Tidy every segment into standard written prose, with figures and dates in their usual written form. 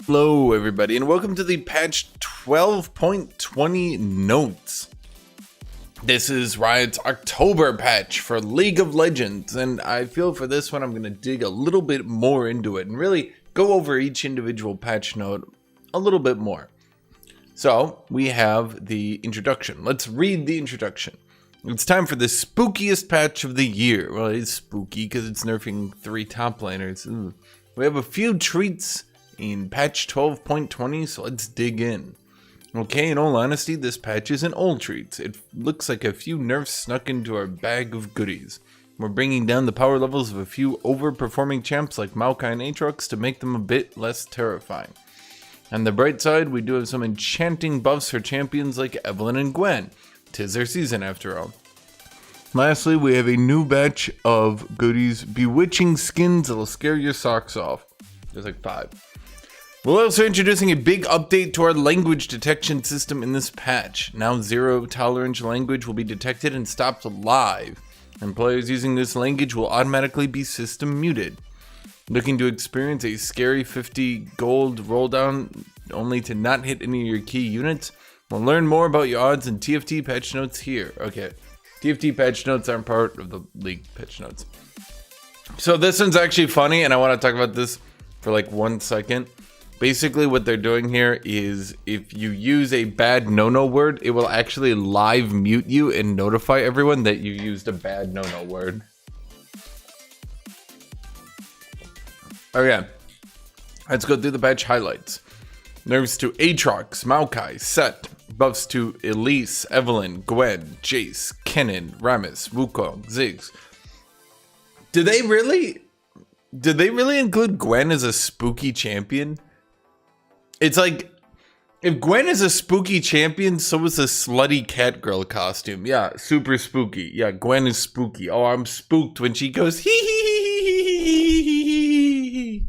Hello everybody and welcome to the patch 12.20 notes. This is Riot's October patch for League of Legends, and I feel for this one I'm going to dig a little bit more into it and really go over each individual patch note a little bit more. So we have the introduction. Let's read the introduction. It's time for the spookiest patch of the year. Well, it is spooky because it's nerfing 3 top laners. Ooh. We have a few treats in patch 12.20, so let's dig in. Okay, in all honesty, this patch isn't all treats. It looks like a few nerfs snuck into our bag of goodies. We're bringing down the power levels of a few overperforming champs like Maokai and Aatrox to make them a bit less terrifying. On the bright side, we do have some enchanting buffs for champions like Evelynn and Gwen. 'Tis their season after all. Lastly, we have a new batch of goodies, bewitching skins that'll scare your socks off. There's like 5. We're also introducing a big update to our language detection system in this patch. Now zero tolerance language will be detected and stopped live, and players using this language will automatically be system muted. Looking to experience a scary 50 gold roll down only to not hit any of your key units? We'll learn more about your odds in TFT patch notes here. Okay, TFT patch notes aren't part of the League patch notes. So this one's actually funny, and I want to talk about this for like 1 second. Basically what they're doing here is if you use a bad no-no word, it will actually live mute you and notify everyone that you used a bad no-no word. Okay, let's go through the patch highlights. Nerfs to Aatrox, Maokai, Set. Buffs to Elise, Evelynn, Gwen, Jace, Kennen, Rammus, Wukong, Ziggs. Did they really include Gwen as a spooky champion? It's like, if Gwen is a spooky champion, so is a slutty cat girl costume. Yeah, super spooky. Yeah, Gwen is spooky. Oh, I'm spooked when she goes hee hee hee hee hee hee hee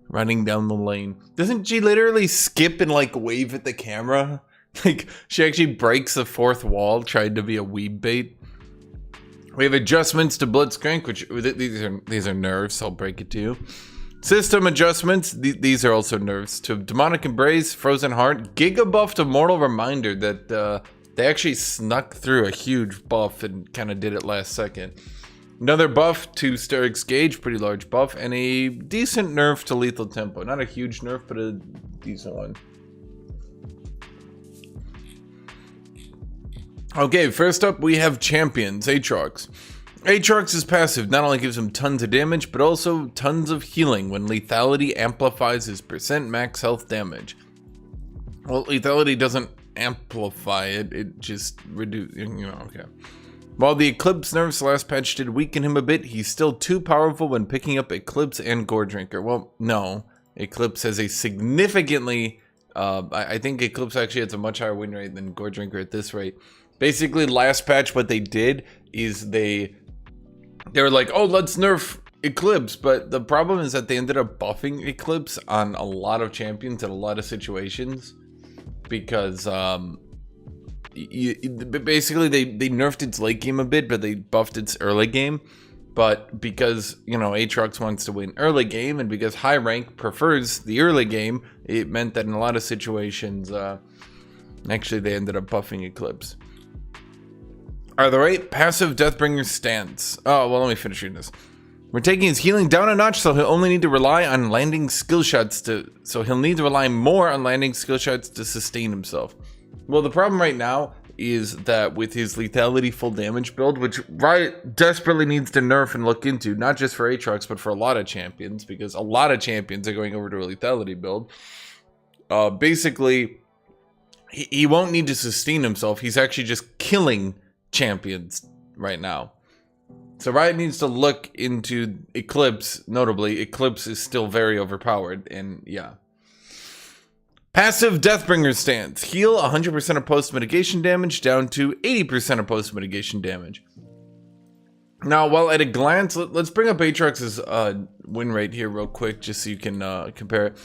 running down the lane. Doesn't she literally skip and like wave at the camera? Like, she actually breaks the 4th wall trying to be a weeb bait. We have adjustments to Blitzcrank, which these are nerfs, I'll break it to you. System adjustments, these are also nerfs to Demonic Embrace, Frozen Heart, Giga buff to Mortal Reminder that they actually snuck through a huge buff and kind of did it last second. Another buff to Steric's Gauge, pretty large buff, and a decent nerf to Lethal Tempo. Not a huge nerf, but a decent one. Okay, first up we have champions, Aatrox. Aatrox's passive not only gives him tons of damage, but also tons of healing when lethality amplifies his percent max health damage. Well, lethality doesn't amplify it, it just reduces, okay. While the Eclipse nerfs last patch did weaken him a bit, he's still too powerful when picking up Eclipse and Gore Drinker. Well, no. Eclipse has a significantly, I think Eclipse actually has a much higher win rate than Gore Drinker at this rate. Basically, last patch, what they did is they were like, oh, let's nerf Eclipse, but the problem is that they ended up buffing Eclipse on a lot of champions in a lot of situations because basically they nerfed its late game a bit, but they buffed its early game. But because, Aatrox wants to win early game, and because high rank prefers the early game, it meant that in a lot of situations, actually they ended up buffing Eclipse. Alright, passive Deathbringer stance. Oh, well, let me finish reading this. We're taking his healing down a notch, so he'll only need to rely on landing skill shots he'll need to rely more on landing skill shots to sustain himself. Well, the problem right now is that with his lethality full damage build, which Riot desperately needs to nerf and look into, not just for Aatrox, but for a lot of champions, because a lot of champions are going over to a lethality build. Basically, he won't need to sustain himself. He's actually just killing champions right now. So Riot needs to look into Eclipse. Notably, Eclipse is still very overpowered, and yeah. Passive Deathbringer stance. Heal 100% of post-mitigation damage down to 80% of post-mitigation damage. Now, while at a glance, let's bring up Aatrox's win rate here real quick, just so you can compare it.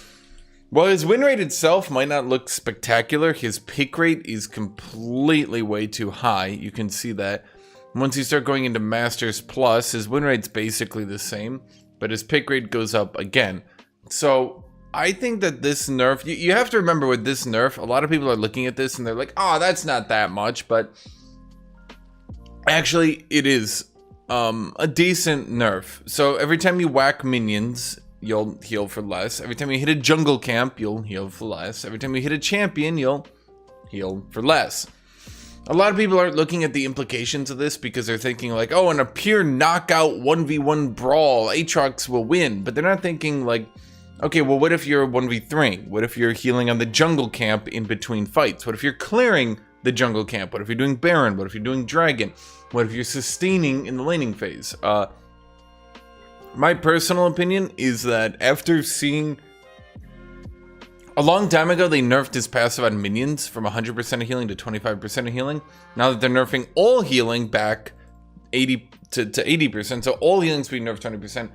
While his win rate itself might not look spectacular, his pick rate is completely way too high. You can see that. Once you start going into Masters Plus, his win rate's basically the same, but his pick rate goes up again. So I think that this nerf, you have to remember with this nerf, a lot of people are looking at this and they're like, oh, that's not that much, but actually it is a decent nerf. So every time you whack minions, you'll heal for less. Every time you hit a jungle camp, you'll heal for less. Every time you hit a champion, you'll heal for less. A lot of people aren't looking at the implications of this because they're thinking like, oh, in a pure knockout 1v1 brawl, Aatrox will win. But they're not thinking like, okay, well, what if you're 1v3? What if you're healing on the jungle camp in between fights? What if you're clearing the jungle camp? What if you're doing Baron? What if you're doing Dragon? What if you're sustaining in the laning phase? My personal opinion is that after seeing... A long time ago, they nerfed his passive on minions from 100% of healing to 25% of healing. Now that they're nerfing all healing back 80 to 80%, so all healing's being nerfed 20%.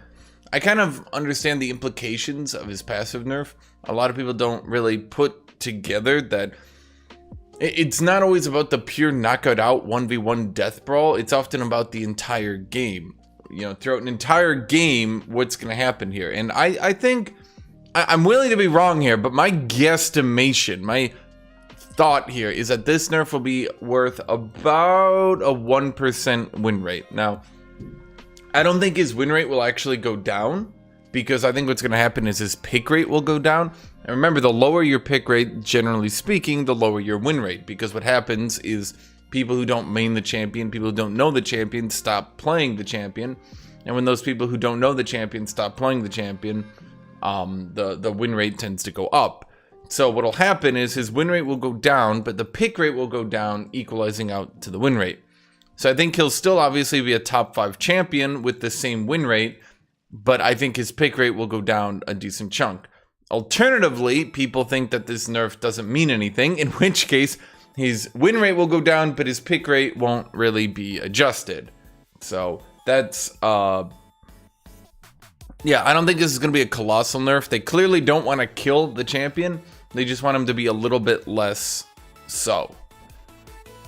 I kind of understand the implications of his passive nerf. A lot of people don't really put together that it's not always about the pure knockout out 1v1 death brawl. It's often about the entire game. You know, throughout an entire game, what's going to happen here. And I think... I'm willing to be wrong here, but my guesstimation, my thought here is that this nerf will be worth about a 1% win rate. Now, I don't think his win rate will actually go down, because I think what's going to happen is his pick rate will go down. And remember, the lower your pick rate, generally speaking, the lower your win rate, because what happens is people who don't main the champion, people who don't know the champion, stop playing the champion. And when those people who don't know the champion stop playing the champion, the win rate tends to go up. So what'll happen is his win rate will go down, but the pick rate will go down, equalizing out to the win rate. So I think he'll still obviously be a top 5 champion with the same win rate, but I think his pick rate will go down a decent chunk. Alternatively, people think that this nerf doesn't mean anything, in which case his win rate will go down, but his pick rate won't really be adjusted. So that's yeah, I don't think this is going to be a colossal nerf. They clearly don't want to kill the champion. They just want him to be a little bit less so.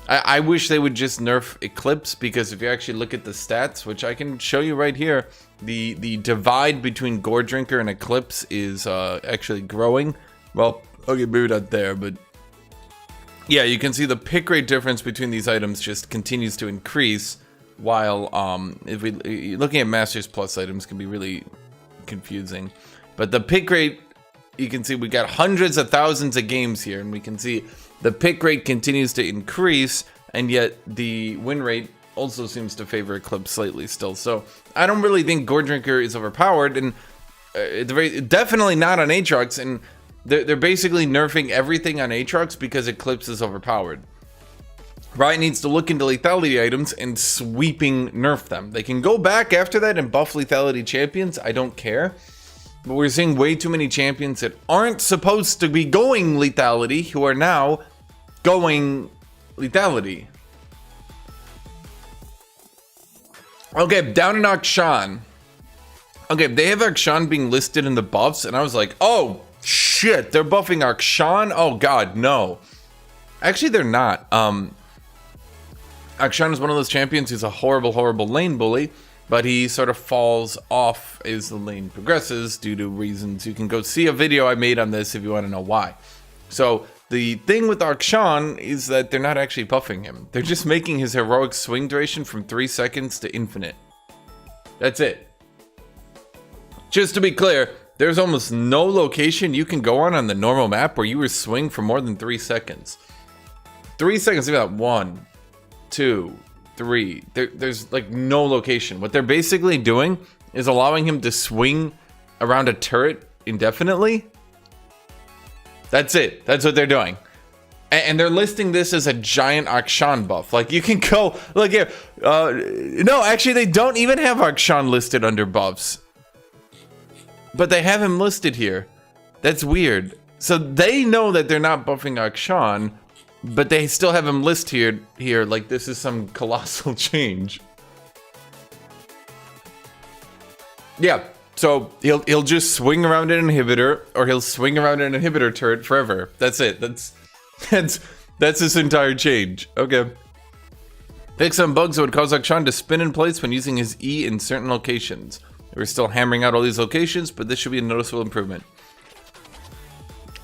I wish they would just nerf Eclipse, because if you actually look at the stats, which I can show you right here, the divide between Gore Drinker and Eclipse is actually growing. Well, okay, maybe not there, but yeah, you can see the pick rate difference between these items just continues to increase, while if we looking at Masters Plus items can be really confusing. But the pick rate, you can see we got hundreds of thousands of games here, and we can see the pick rate continues to increase, and yet the win rate also seems to favor Eclipse slightly still. So I don't really think Gore Drinker is overpowered, and definitely not on Aatrox, and they're basically nerfing everything on Aatrox because Eclipse is overpowered. Riot needs to look into lethality items and sweeping nerf them. They can go back after that and buff lethality champions, I don't care. But we're seeing way too many champions that aren't supposed to be going lethality who are now going lethality. Okay, down in Akshan. Okay, they have Akshan being listed in the buffs, and I was like, oh shit, they're buffing Akshan? Oh god, no. Actually, they're not. Akshan is one of those champions who's a horrible, horrible lane bully, but he sort of falls off as the lane progresses due to reasons. You can go see a video I made on this if you want to know why. So the thing with Akshan is that they're not actually buffing him. They're just making his heroic swing duration from 3 seconds to infinite. That's it. Just to be clear, there's almost no location you can go on the normal map where you will swing for more than 3 seconds. 3 seconds, think about 1, 2, 3. There's like no location. What they're basically doing is allowing him to swing around a turret indefinitely. That's it. That's what they're doing. And they're listing this as a giant Akshan buff. Like, you can go, look here. No, actually, they don't even have Akshan listed under buffs. But they have him listed here. That's weird. So they know that they're not buffing Akshan, but they still have him listed here like this is some colossal change. Yeah, so he'll just swing around an inhibitor, or he'll swing around an inhibitor turret forever. That's it. That's this entire change. Okay. Fix some bugs that would cause Akshan to spin in place when using his E in certain locations. We're still hammering out all these locations, but this should be a noticeable improvement.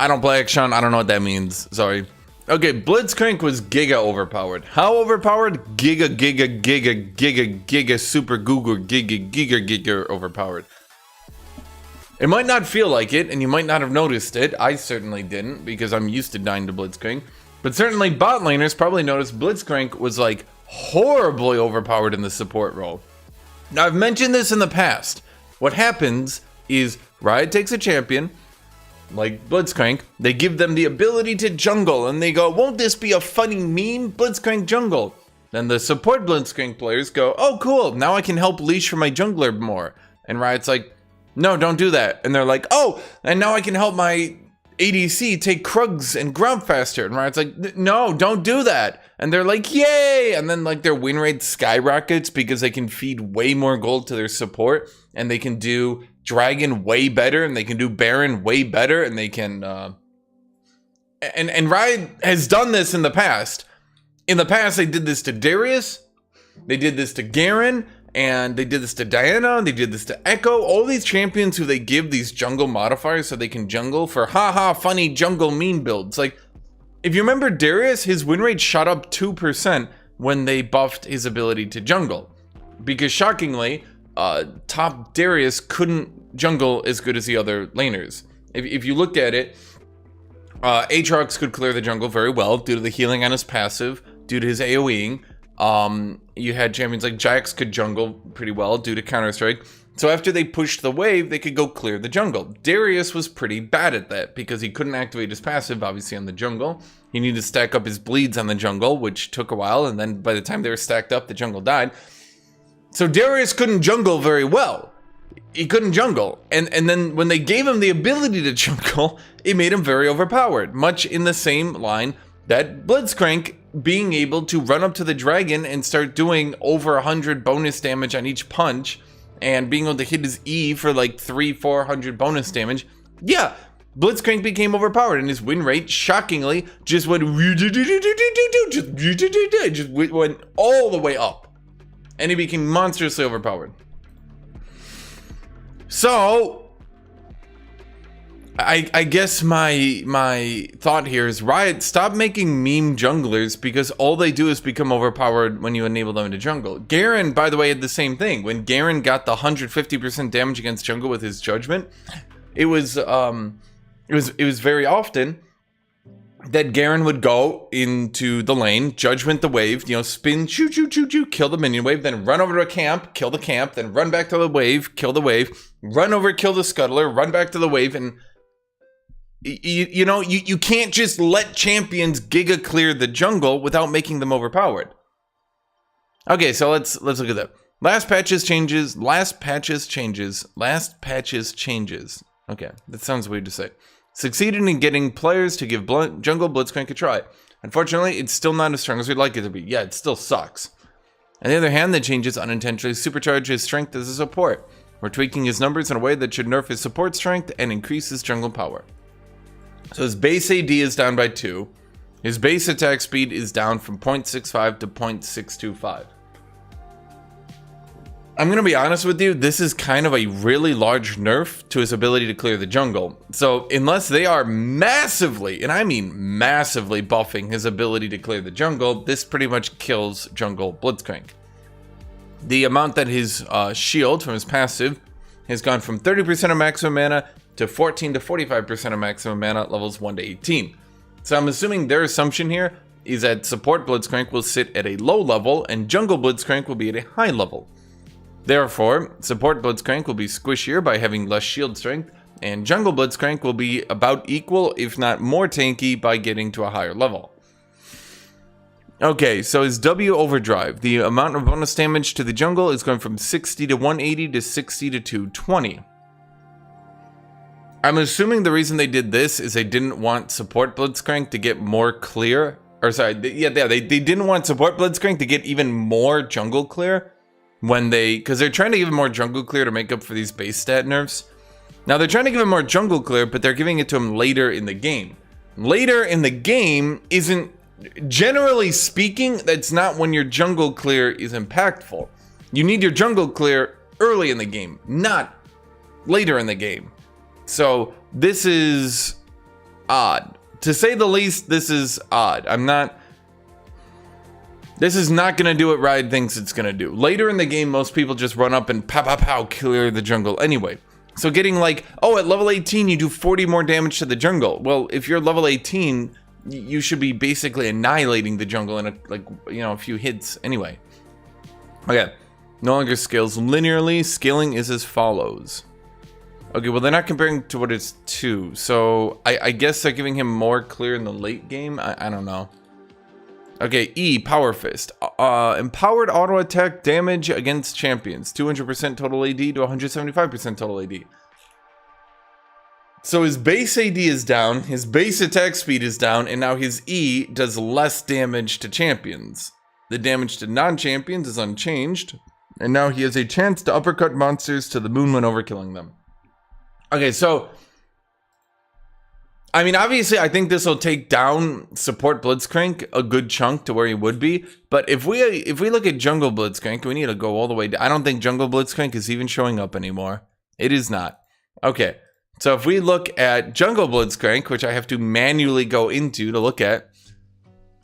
I don't play Action. I don't know what that means. Sorry. Okay, Blitzcrank was giga overpowered. How overpowered? Giga super googer giga overpowered. It might not feel like it, and you might not have noticed it. I certainly didn't, because I'm used to dying to Blitzcrank. But certainly bot laners probably noticed Blitzcrank was like horribly overpowered in the support role. Now, I've mentioned this in the past. What happens is Riot takes a champion, like Blitzcrank, they give them the ability to jungle, and they go, won't this be a funny meme? Blitzcrank jungle. Then the support Blitzcrank players go, oh cool, now I can help leash for my jungler more. And Riot's like, no, don't do that. And they're like, oh, and now I can help my ADC take Krugs and Grump faster. And Riot's like, no, don't do that. And they're like, yay! And then like their win rate skyrockets because they can feed way more gold to their support, and they can do Dragon way better, and they can do Baron way better, and they can and Riot has done this in the past. In the past, they did this to Darius, they did this to Garen, and they did this to Diana, they did this to Echo. All these champions who they give these jungle modifiers so they can jungle for haha funny jungle meme builds. Like, if you remember Darius, his win rate shot up 2% when they buffed his ability to jungle. Because shockingly, top Darius couldn't jungle as good as the other laners. If you looked at it, Aatrox could clear the jungle very well due to the healing on his passive, due to his AoEing. You had champions like Jax could jungle pretty well due to Counter-Strike. So after they pushed the wave, they could go clear the jungle. Darius was pretty bad at that because he couldn't activate his passive, obviously, on the jungle. He needed to stack up his bleeds on the jungle, which took a while, and then by the time they were stacked up, the jungle died. So Darius couldn't jungle very well. He couldn't jungle. And then when they gave him the ability to jungle, it made him very overpowered. Much in the same line that Blitzcrank being able to run up to the dragon and start doing over 100 bonus damage on each punch, and being able to hit his E for like 300-400 bonus damage. Yeah, Blitzcrank became overpowered, and his win rate, shockingly, just went all the way up. And he became monstrously overpowered. So, I guess my thought here is, Riot, stop making meme junglers, because all they do is become overpowered when you enable them to jungle. Garen, by the way, had the same thing. When Garen got the 150% damage against jungle with his judgment, it was very often that Garen would go into the lane, judgment the wave, spin, choo, kill the minion wave, then run over to a camp, kill the camp, then run back to the wave, kill the wave, run over, kill the scuttler, run back to the wave, and you can't just let champions giga clear the jungle without making them overpowered. Okay, so let's look at that. Last patches changes. Okay, that sounds weird to say. Succeeded in getting players to give jungle Blitzcrank a try. Unfortunately, it's still not as strong as we'd like it to be. Yeah, it still sucks. On the other hand, the changes unintentionally supercharge his strength as a support. We're tweaking his numbers in a way that should nerf his support strength and increase his jungle power. So his base AD is down by 2. His base attack speed is down from 0.65 to 0.625. I'm going to be honest with you, this is kind of a really large nerf to his ability to clear the jungle. So unless they are massively, and I mean massively, buffing his ability to clear the jungle, this pretty much kills jungle Blitzcrank. The amount that his shield from his passive has gone from 30% of maximum mana to 14 to 45% of maximum mana at levels 1 to 18. So I'm assuming their assumption here is that support Blitzcrank will sit at a low level and jungle Blitzcrank will be at a high level. Therefore, support Blitzcrank will be squishier by having less shield strength, and jungle Blitzcrank will be about equal, if not more tanky, by getting to a higher level. Okay, so his W overdrive, the amount of bonus damage to the jungle is going from 60 to 180 to 60 to 220. I'm assuming the reason they did this is they didn't want support Blitzcrank to get more clear, they didn't want support Blitzcrank to get even more jungle clear, because they're trying to give him more jungle clear to make up for these base stat nerfs. Now they're trying to give him more jungle clear, but they're giving it to him later in the game. Later in the game isn't, generally speaking, that's not when your jungle clear is impactful. You need your jungle clear early in the game, not later in the game. So this is odd. To say the least, this is odd. This is not going to do what Riot thinks it's going to do. Later in the game, most people just run up and pow, pow, pow, clear the jungle anyway. So getting like, oh, at level 18, you do 40 more damage to the jungle. Well, if you're level 18, you should be basically annihilating the jungle in a few hits anyway. Okay, no longer scales linearly. Scaling is as follows. Okay, well, they're not comparing to what it's to. So I guess they're giving him more clear in the late game. I don't know. Okay, E, Power Fist. Empowered auto attack damage against champions. 200% total AD to 175% total AD. So his base AD is down, his base attack speed is down, and now his E does less damage to champions. The damage to non-champions is unchanged, and now he has a chance to uppercut monsters to the moon when overkilling them. Okay, so I mean, obviously, I think this will take down support Blitzcrank a good chunk to where he would be. But if we look at Jungle Blitzcrank, we need to go all the way down. I don't think Jungle Blitzcrank is even showing up anymore. It is not. Okay, so if we look at Jungle Blitzcrank, which I have to manually go into to look at,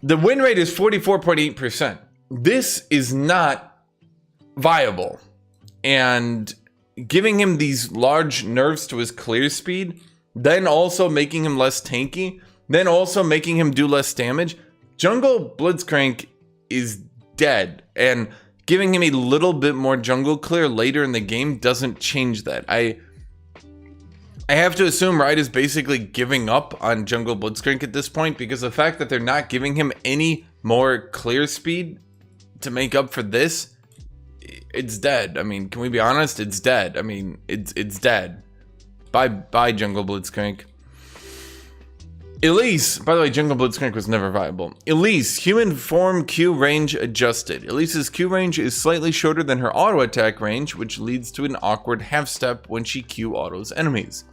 the win rate is 44.8%. This is not viable. And giving him these large nerfs to his clear speed, then also making him less tanky, then also making him do less damage. Jungle Blitzcrank is dead, and giving him a little bit more jungle clear later in the game doesn't change that. I have to assume Riot is basically giving up on Jungle Blitzcrank at this point, because the fact that they're not giving him any more clear speed to make up for this, it's dead. I mean, can we be honest? It's dead. I mean, it's dead. Bye, Jungle Blitzcrank. Elise, by the way, Jungle Blitzcrank was never viable. Elise, human form Q range adjusted. Elise's Q range is slightly shorter than her auto attack range, which leads to an awkward half step when she Q autos enemies.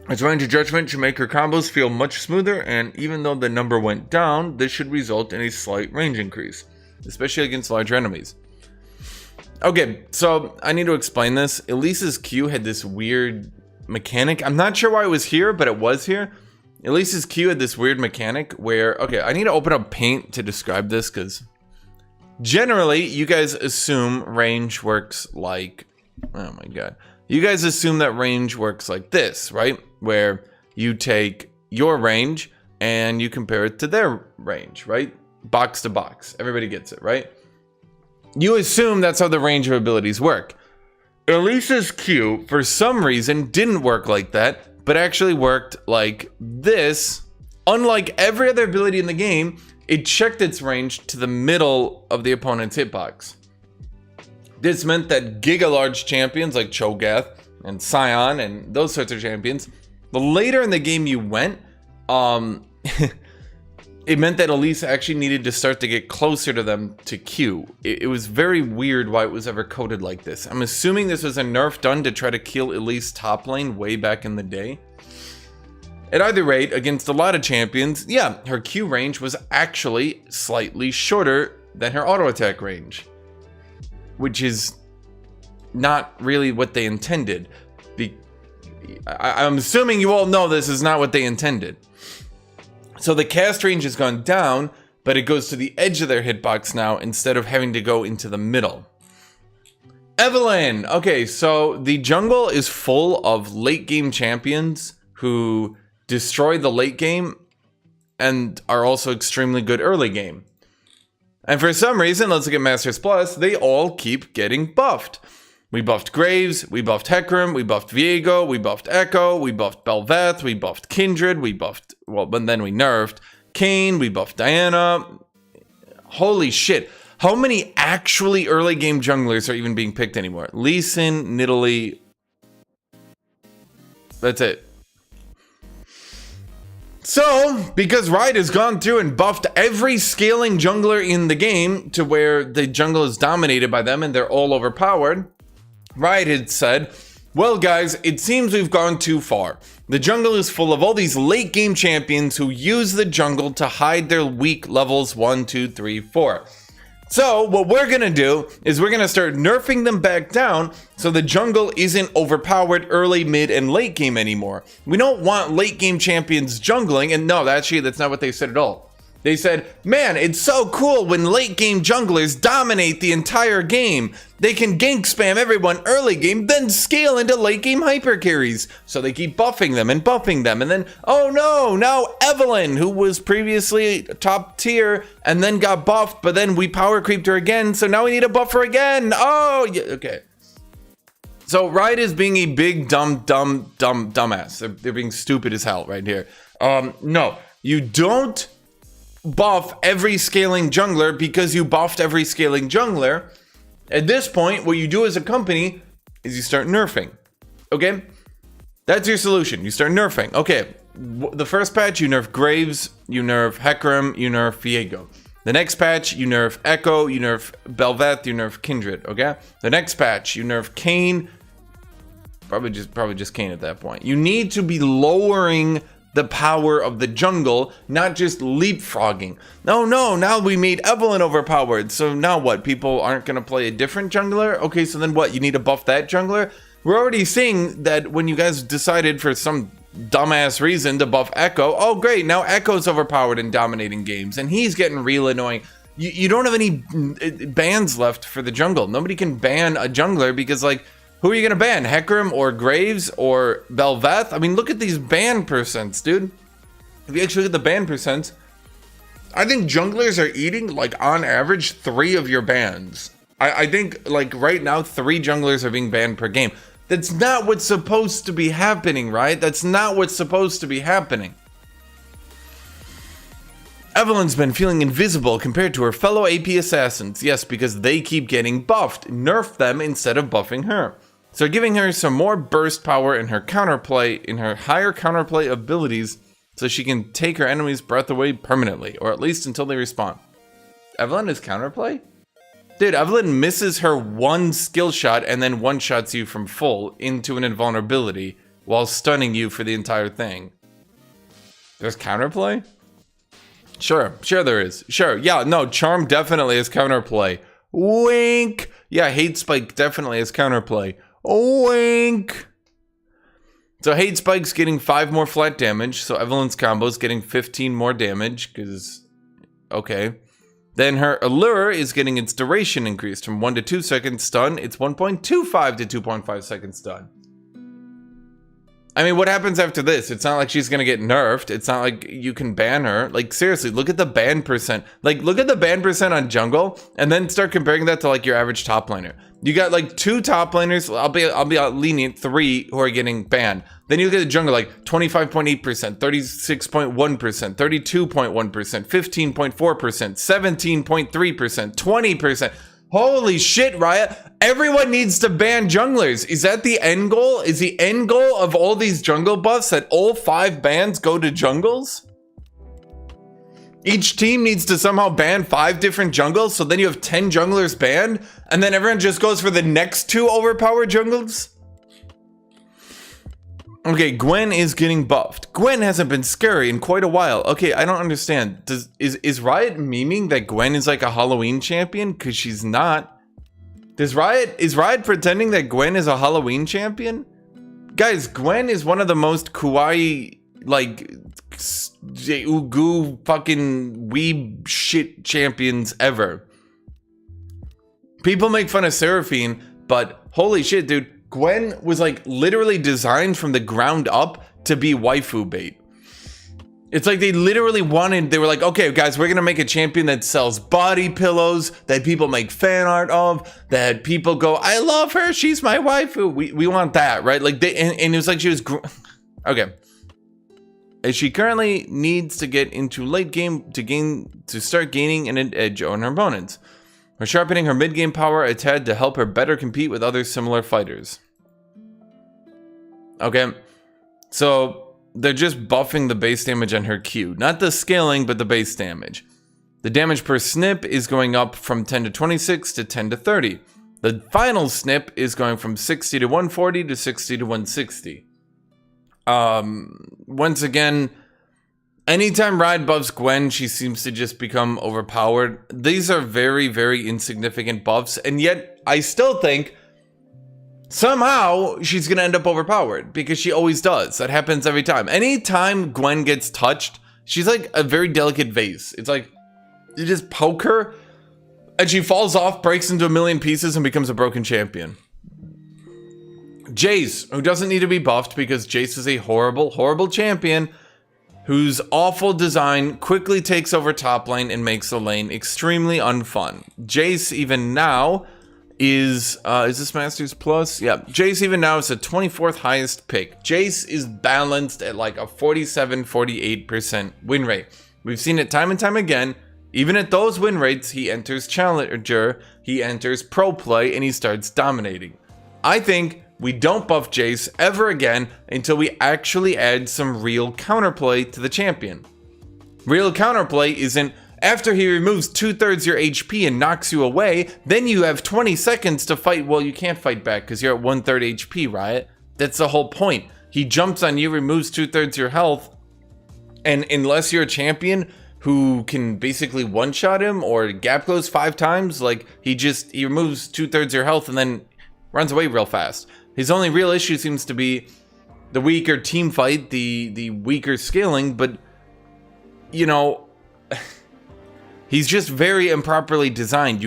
Its range of judgment should make her combos feel much smoother, and even though the number went down, this should result in a slight range increase, especially against larger enemies. Okay, so I need to explain this. Elise's Q had this weird mechanic. I'm not sure why it was here, but it was here. Elise's Q had this weird mechanic where, okay, I need to open up Paint to describe this, because generally you guys assume range works like, oh my god. You guys assume that range works like this, right? Where you take your range and you compare it to their range, right? Box to box. Everybody gets it, right? You assume that's how the range of abilities work. Elise's Q, for some reason, didn't work like that, but actually worked like this. Unlike every other ability in the game, it checked its range to the middle of the opponent's hitbox. This meant that giga-large champions like Cho'Gath and Scion and those sorts of champions, the later in the game you went, it meant that Elise actually needed to start to get closer to them to Q. It was very weird why it was ever coded like this. I'm assuming this was a nerf done to try to kill Elise top lane way back in the day. At either rate, against a lot of champions, yeah, her Q range was actually slightly shorter than her auto attack range, which is not really what they intended. I'm assuming you all know this is not what they intended. So the cast range has gone down, but it goes to the edge of their hitbox now instead of having to go into the middle. Evelyn! Okay, so the jungle is full of late game champions who destroy the late game and are also extremely good early game. And for some reason, let's look at Masters Plus, they all keep getting buffed. We buffed Graves, we buffed Hecarim, we buffed Viego, we buffed Echo, we buffed Bel'Veth, we buffed Kindred, we buffed, well, but then we nerfed Kayn, we buffed Diana. Holy shit. How many actually early game junglers are even being picked anymore? Lee Sin, Nidalee. That's it. So, because Riot has gone through and buffed every scaling jungler in the game to where the jungle is dominated by them and they're all overpowered, Riot had said, well guys, it seems we've gone too far. The jungle is full of all these late game champions who use the jungle to hide their weak levels 1, 2, 3, 4. So what we're going to do is we're going to start nerfing them back down so the jungle isn't overpowered early, mid, and late game anymore. We don't want late game champions jungling, and no, actually, that's not what they said at all. They said, man, it's so cool when late game junglers dominate the entire game. They can gank spam everyone early game, then scale into late game hyper carries. So they keep buffing them. And then, oh no, now Evelynn, who was previously top tier and then got buffed, but then we power creeped her again. So now we need a buffer again. Oh, yeah, okay. So Riot is being a big dumbass. They're being stupid as hell right here. No, you don't buff every scaling jungler because you buffed every scaling jungler. At this point, what you do as a company is you start nerfing. Okay? That's your solution. You start nerfing. Okay, the first patch, you nerf Graves, you nerf Hecarim, you nerf Viego. The next patch, you nerf Echo, you nerf Bel'Veth, you nerf Kindred, okay? The next patch, you nerf Kayn, probably just Kayn at that point. You need to be lowering the power of the jungle, not just leapfrogging. No, now we made Evelynn overpowered. So now what? People aren't going to play a different jungler? Okay, so then what? You need to buff that jungler? We're already seeing that when you guys decided for some dumbass reason to buff Echo. Oh, great. Now Echo's overpowered and dominating games, and he's getting real annoying. You don't have any bans left for the jungle. Nobody can ban a jungler because, like, who are you going to ban? Hecarim or Graves or Bel'Veth? I mean, look at these ban percents, dude. If you actually look at the ban percents, I think junglers are eating, like, on average, 3 of your bans. I think, like, right now, 3 junglers are being banned per game. That's not what's supposed to be happening, right? That's not what's supposed to be happening. Evelynn's been feeling invisible compared to her fellow AP assassins. Yes, because they keep getting buffed. Nerf them instead of buffing her. So giving her some more burst power in her counterplay, in her higher counterplay abilities, so she can take her enemy's breath away permanently, or at least until they respawn. Evelynn is counterplay? Dude, Evelynn misses her one skill shot and then one-shots you from full into an invulnerability while stunning you for the entire thing. There's counterplay? Sure there is. Sure, yeah, no, Charm definitely is counterplay. Wink! Yeah, Hate Spike definitely is counterplay. Wink! So Hate Spike's getting 5 more flat damage, so Evelynn's combo's getting 15 more damage, because, okay. Then her Allure is getting its duration increased from 1 to 2 seconds stun. It's 1.25 to 2.5 seconds stun. I mean, what happens after this? It's not like she's gonna get nerfed. It's not like you can ban her. Like, seriously, look at the ban percent. Like, look at the ban percent on jungle, and then start comparing that to, like, your average top laner. You got, like, 2 top laners. I'll be lenient. 3 who are getting banned. Then you look at the jungle, like 25.8%, 36.1%, 32.1%, 15.4%, 17.3%, 20%. Holy shit, Riot. Everyone needs to ban junglers. Is that the end goal? Is the end goal of all these jungle buffs that all 5 bans go to jungles? Each team needs to somehow ban 5 different jungles, so then you have 10 junglers banned, and then everyone just goes for the next 2 overpowered jungles? Okay, Gwen is getting buffed. Gwen hasn't been scary in quite a while. Okay, I don't understand. Is Riot memeing that Gwen is like a Halloween champion? Because she's not. Is Riot pretending that Gwen is a Halloween champion? Guys, Gwen is one of the most kawaii, like, ugu fucking weeb shit champions ever. People make fun of Seraphine, but holy shit, dude. Gwen was, like, literally designed from the ground up to be waifu bait. It's like they literally they were like, okay, guys, we're gonna make a champion that sells body pillows, that people make fan art of, that people go, I love her, she's my waifu. We want that, right? Like, and it was like she was, okay. As she currently needs to get into late game to start gaining an edge on her opponents. We're sharpening her mid-game power a tad to help her better compete with other similar fighters. Okay, so they're just buffing the base damage on her Q. Not the scaling, but the base damage. The damage per snip is going up from 10 to 26 to 10 to 30. The final snip is going from 60 to 140 to 60 to 160. Once again, Anytime Ride buffs Gwen, she seems to just become overpowered. These are very, very insignificant buffs, and yet I still think somehow she's gonna end up overpowered because she always does. That happens every time. Anytime Gwen gets touched, she's like a very delicate vase. It's like you just poke her and she falls off, breaks into a million pieces, and becomes a broken champion. Jace, who doesn't need to be buffed because Jace is a horrible, horrible champion whose awful design quickly takes over top lane and makes the lane extremely unfun. Jace even now is this Masters Plus? Yeah, Jace even now is the 24th highest pick. Jace is balanced at like a 47-48% win rate. We've seen it time and time again. Even at those win rates, he enters Challenger, he enters Pro Play, and he starts dominating. I think we don't buff Jace ever again until we actually add some real counterplay to the champion. Real counterplay isn't after he removes 2/3 your HP and knocks you away, then you have 20 seconds to fight. Well, you can't fight back because you're at 1/3 HP, right? That's the whole point. He jumps on you, removes 2/3 your health, and unless you're a champion who can basically one-shot him or gap close 5 times, like he removes 2/3 your health and then runs away real fast. His only real issue seems to be the weaker team fight, the weaker scaling, but, you know, he's just very improperly designed.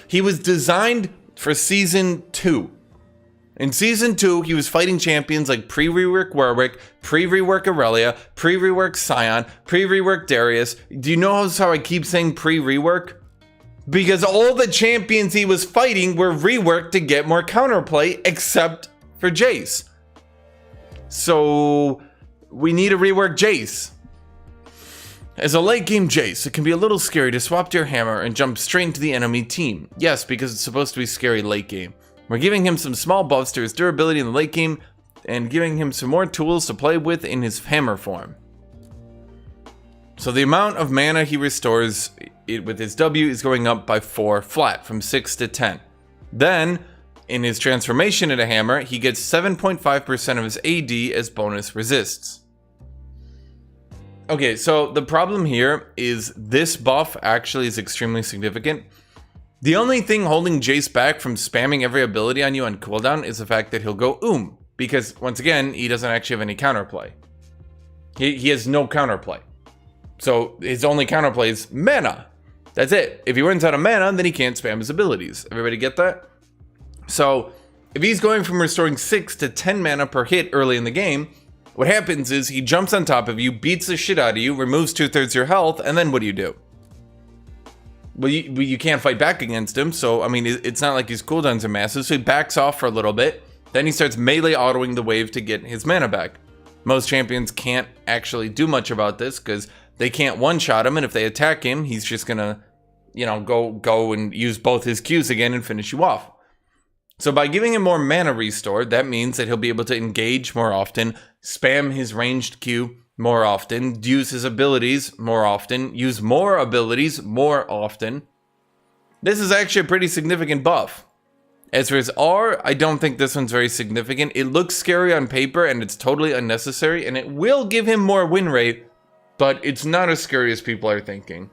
He was designed for Season 2. In Season 2, he was fighting champions like pre-rework Warwick, pre-rework Aurelia, pre-rework Sion, pre-rework Darius. Do you know how I keep saying pre-rework? Because all the champions he was fighting were reworked to get more counterplay, except for Jace. So we need to rework Jace. As a late game Jace, it can be a little scary to swap to your hammer and jump straight into the enemy team. Yes, because it's supposed to be scary late game. We're giving him some small buffs to his durability in the late game and giving him some more tools to play with in his hammer form. So the amount of mana he restores with his W is going up by 4 flat, from 6 to 10. Then, in his transformation into hammer, he gets 7.5% of his AD as bonus resists. Okay, so the problem here is this buff actually is extremely significant. The only thing holding Jace back from spamming every ability on you on cooldown is the fact that he'll go because once again, he doesn't actually have any counterplay. He has no counterplay. So his only counterplay is mana. That's it. If he runs out of mana, then he can't spam his abilities. Everybody get that? So if he's going from restoring 6 to 10 mana per hit early in the game, what happens is he jumps on top of you, beats the shit out of you, removes 2/3 your health, and then what do? Well, you can't fight back against him, so, I mean, it's not like his cooldowns are massive, so he backs off for a little bit, then he starts melee autoing the wave to get his mana back. Most champions can't actually do much about this, because they can't one-shot him, and if they attack him, he's just gonna, you know, go and use both his Qs again and finish you off. So by giving him more mana restore, that means that he'll be able to engage more often, spam his ranged Q more often, use his abilities more often, use more abilities more often. This is actually a pretty significant buff. As for his R, I don't think this one's very significant. It looks scary on paper and it's totally unnecessary, and it will give him more win rate, but it's not as scary as people are thinking.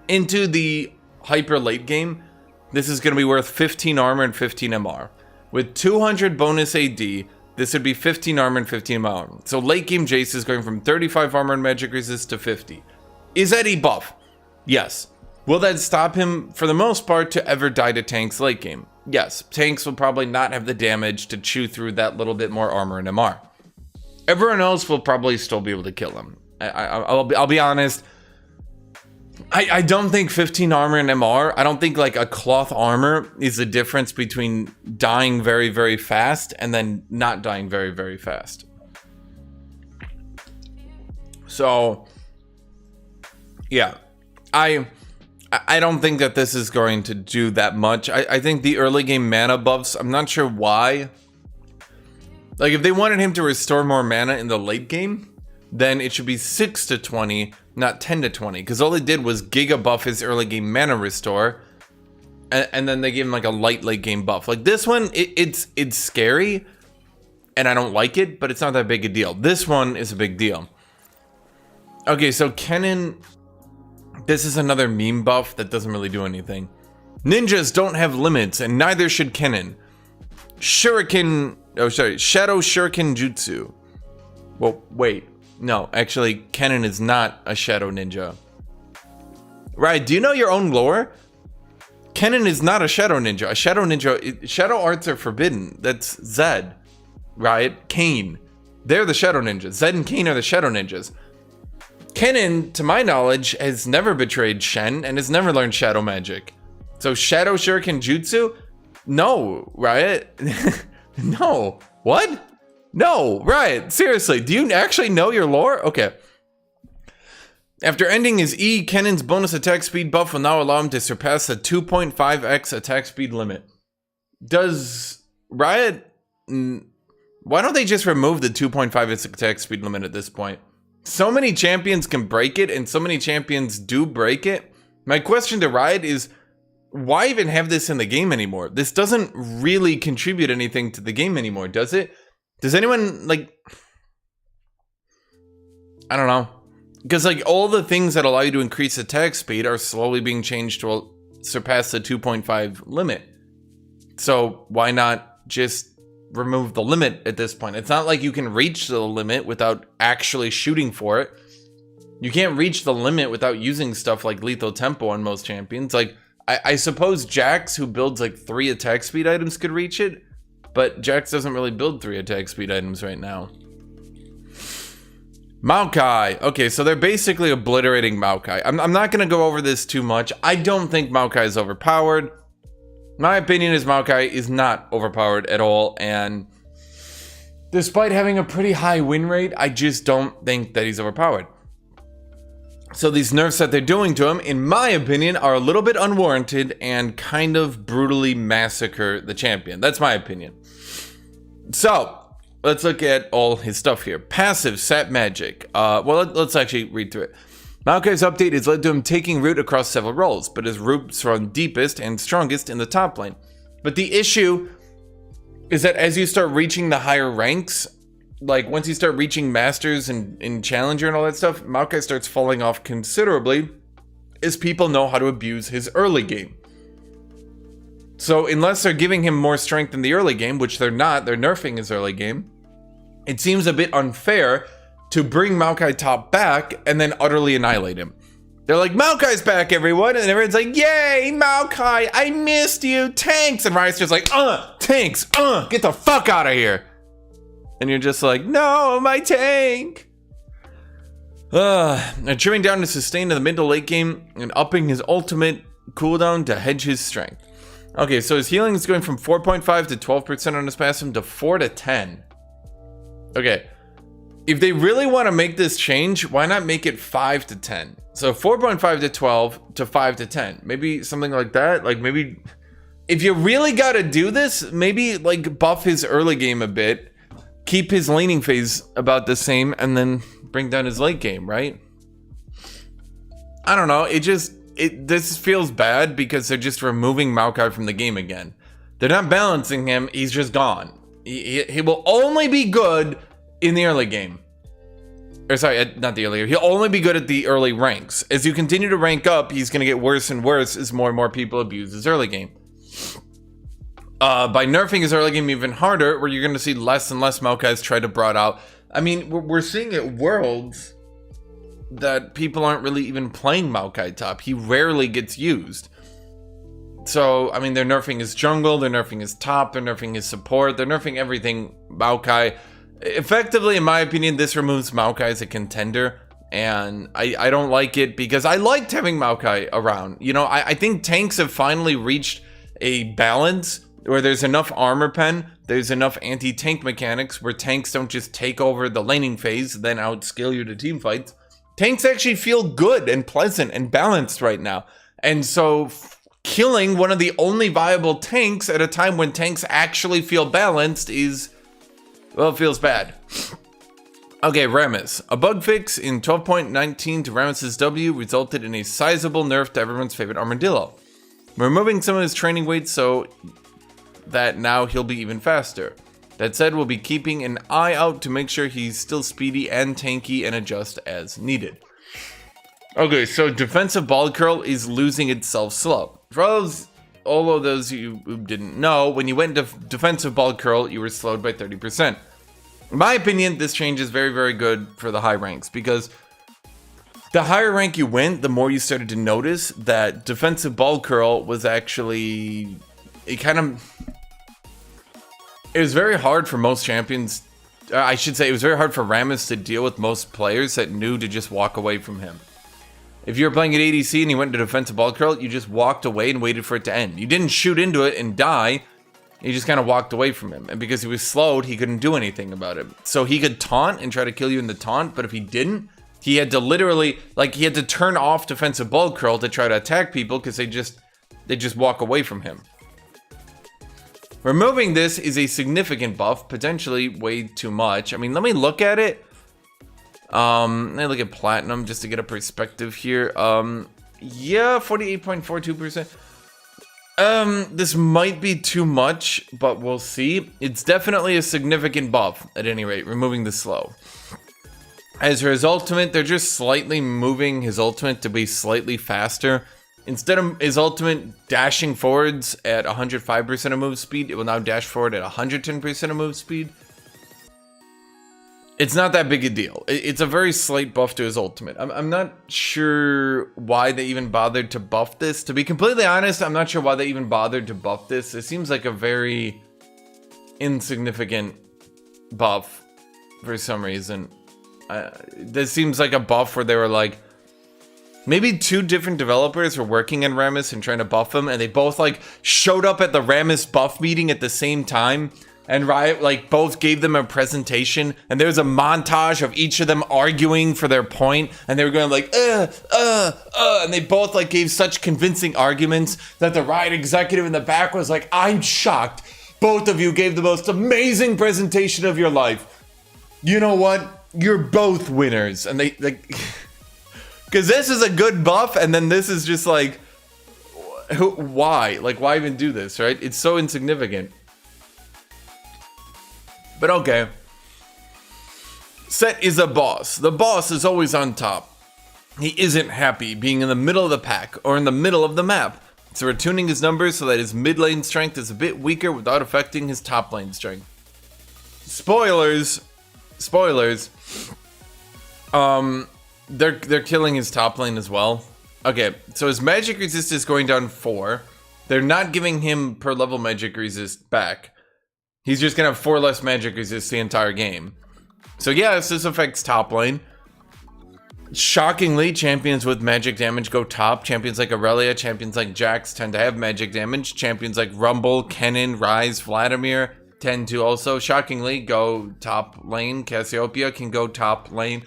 Into the hyper late game, this is going to be worth 15 armor and 15 MR. With 200 bonus AD, this would be 15 armor and 15 MR. So late game Jace is going from 35 armor and magic resist to 50. Is that a buff? Yes. Will that stop him, for the most part, to ever die to tanks late game? Yes. Tanks will probably not have the damage to chew through that little bit more armor and MR. Everyone else will probably still be able to kill him. I'll be honest. I don't think 15 armor and MR, I don't think like a cloth armor is the difference between dying very, very fast and then not dying very, very fast. So, yeah, I don't think that this is going to do that much. I think the early game mana buffs, I'm not sure why. Like if they wanted him to restore more mana in the late game, then it should be 6 to 20, not 10 to 20, because all they did was giga buff his early game mana restore, and then they gave him like a light late game buff. Like this one, it's scary, and I don't like it, but it's not that big a deal. This one is a big deal. Okay, so Kennen, this is another meme buff that doesn't really do anything. Ninjas don't have limits, and neither should Kennen. Shadow Shuriken Jutsu. Well, wait. No, actually, Kennen is not a shadow ninja. Right, do you know your own lore? Kennen is not a shadow ninja. A shadow ninja, shadow arts are forbidden. That's Zed, right? Kane. They're the shadow ninjas. Zed and Kane are the shadow ninjas. Kennen, to my knowledge, has never betrayed Shen and has never learned shadow magic. So Shadow Shuriken Jutsu? No, right? No. What? No, right. Seriously, do you actually know your lore? Okay. After ending his E, Kennen's bonus attack speed buff will now allow him to surpass the 2.5x attack speed limit. Does Riot... Why don't they just remove the 2.5x attack speed limit at this point? So many champions can break it, and so many champions do break it. My question to Riot is, why even have this in the game anymore? This doesn't really contribute anything to the game anymore, does it? Does anyone, like... I don't know. Because, like, all the things that allow you to increase attack speed are slowly being changed to surpass the 2.5 limit. So, why not just remove the limit at this point? It's not like you can reach the limit without actually shooting for it. You can't reach the limit without using stuff like lethal tempo on most champions. Like, I suppose Jax, who builds like 3 attack speed items, could reach it, but Jax doesn't really build 3 attack speed items right now. Maokai. Okay, so they're basically obliterating Maokai. I'm not going to go over this too much. I don't think Maokai is overpowered. My opinion is Maokai is not overpowered at all, and despite having a pretty high win rate, I just don't think that he's overpowered. So these nerfs that they're doing to him, in my opinion, are a little bit unwarranted and kind of brutally massacre the champion. That's my opinion. So, let's look at all his stuff here. Passive, Sap Magic. Let's actually read through it. Maokai's update has led to him taking root across several roles, but his roots run deepest and strongest in the top lane. But the issue is that as you start reaching the higher ranks, like once you start reaching Masters and Challenger and all that stuff, Maokai starts falling off considerably as people know how to abuse his early game. So unless they're giving him more strength in the early game, which they're not, they're nerfing his early game, it seems a bit unfair to bring Maokai top back and then utterly annihilate him. They're like, Maokai's back, everyone, and everyone's like, yay, Maokai, I missed you, tanks, and Riot's just like, tanks, get the fuck out of here. And you're just like, no, my tank. And trimming down his sustain in the mid to late game and upping his ultimate cooldown to hedge his strength. Okay, so his healing is going from 4.5 to 12% on his passive to 4 to 10. Okay, if they really want to make this change, why not make it 5 to 10? So 4.5 to 12 to 5 to 10. Maybe something like that. Like maybe if you really got to do this, maybe like buff his early game a bit, keep his laning phase about the same, and then bring down his late game, right? I don't know. This feels bad because they're just removing Maokai from the game again. They're not balancing him. He's just gone. He will only be good in the early game. Or sorry, not the early game. He'll only be good at the early ranks. As you continue to rank up, he's going to get worse and worse as more and more people abuse his early game. By nerfing his early game even harder, where you're going to see less and less Maokais try to brought out. I mean, we're seeing at Worlds that people aren't really even playing Maokai top. He rarely gets used. So, I mean, they're nerfing his jungle, they're nerfing his top, they're nerfing his support, they're nerfing everything Maokai. Effectively, in my opinion, this removes Maokai as a contender, and I don't like it because I liked having Maokai around. You know, I think tanks have finally reached a balance where there's enough armor pen, there's enough anti-tank mechanics where tanks don't just take over the laning phase, then outskill you to team fights. Tanks actually feel good and pleasant and balanced right now. And so killing one of the only viable tanks at a time when tanks actually feel balanced is, well, it feels bad. Okay, Rammus. A bug fix in 12.19 to Rammus's W resulted in a sizable nerf to everyone's favorite armadillo, removing some of his training weight so that now he'll be even faster. That said, we'll be keeping an eye out to make sure he's still speedy and tanky and adjust as needed. Okay, so defensive ball curl is losing itself slow. For all of those who didn't know, when you went into defensive ball curl, you were slowed by 30%. In my opinion, this change is very, very good for the high ranks, because the higher rank you went, the more you started to notice that defensive ball curl was actually, it was very hard for most champions. I should say it was very hard for Rammus to deal with most players that knew to just walk away from him. If you were playing at ADC and he went to defensive ball curl, you just walked away and waited for it to end. You didn't shoot into it and die. You just kind of walked away from him. And because he was slowed, he couldn't do anything about it. So he could taunt and try to kill you in the taunt, but if he didn't, he had to literally, like, he had to turn off defensive ball curl to try to attack people because they just walk away from him. Removing this is a significant buff, potentially way too much. I mean, let me look at it. Let me look at platinum just to get a perspective here. Yeah, 48.42%. This might be too much, but we'll see. It's definitely a significant buff, at any rate, removing the slow. As for his ultimate, they're just slightly moving his ultimate to be slightly faster. Instead of his ultimate dashing forwards at 105% of move speed, it will now dash forward at 110% of move speed. It's not that big a deal. It's a very slight buff to his ultimate. I'm not sure why they even bothered to buff this. To be completely honest, I'm not sure why they even bothered to buff this. It seems like a very insignificant buff for some reason. This seems like a buff where they were like, maybe two different developers were working on Rammus and trying to buff him, and they both like showed up at the Rammus buff meeting at the same time. And Riot like both gave them a presentation, and there was a montage of each of them arguing for their point, and they were going like and they both like gave such convincing arguments that the Riot executive in the back was like, I'm shocked. Both of you gave the most amazing presentation of your life. You know what? You're both winners. And they like, because this is a good buff, and then this is just like, why? Like, why even do this, right? It's so insignificant. But okay. Set is a boss. The boss is always on top. He isn't happy being in the middle of the pack or in the middle of the map. So we're tuning his numbers so that his mid lane strength is a bit weaker without affecting his top lane strength. Spoilers. They're killing his top lane as well. Okay, so his magic resist is going down 4. They're not giving him per level magic resist back. He's just gonna have 4 less magic resist the entire game. So yes, this affects top lane. Shockingly, champions with magic damage go top. Champions like Aurelia, champions like Jax tend to have magic damage. Champions like Rumble, Kennen, Ryze, Vladimir tend to also, shockingly, go top lane. Cassiopeia can go top lane.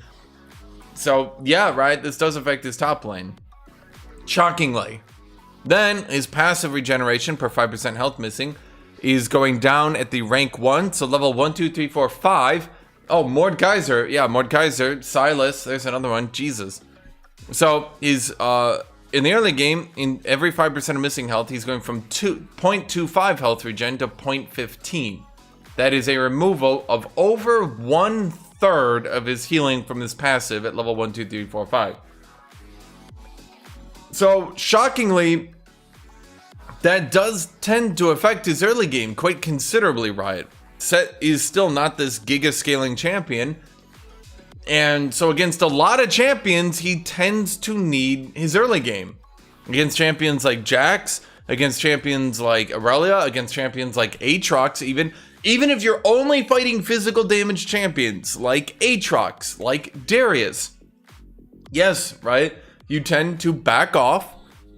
So yeah, right, this does affect his top lane. Shockingly. Then, his passive regeneration per 5% health missing is going down at the rank 1, so level 1, 2, 3, 4, 5. Oh, Mordekaiser. Yeah, Mordekaiser. Silas. There's another one. Jesus. So, he's, in the early game, in every 5% of missing health, he's going from 0.25 health regen to 0.15. That is a removal of over 1/3 of his healing from his passive at level 1, 2, 3, 4, 5. So, shockingly, that does tend to affect his early game quite considerably, Riot. Set is still not this giga-scaling champion. And so against a lot of champions, he tends to need his early game. Against champions like Jax, against champions like Aurelia, against champions like Aatrox even if you're only fighting physical damage champions like Aatrox, like Darius. Yes, right? You tend to back off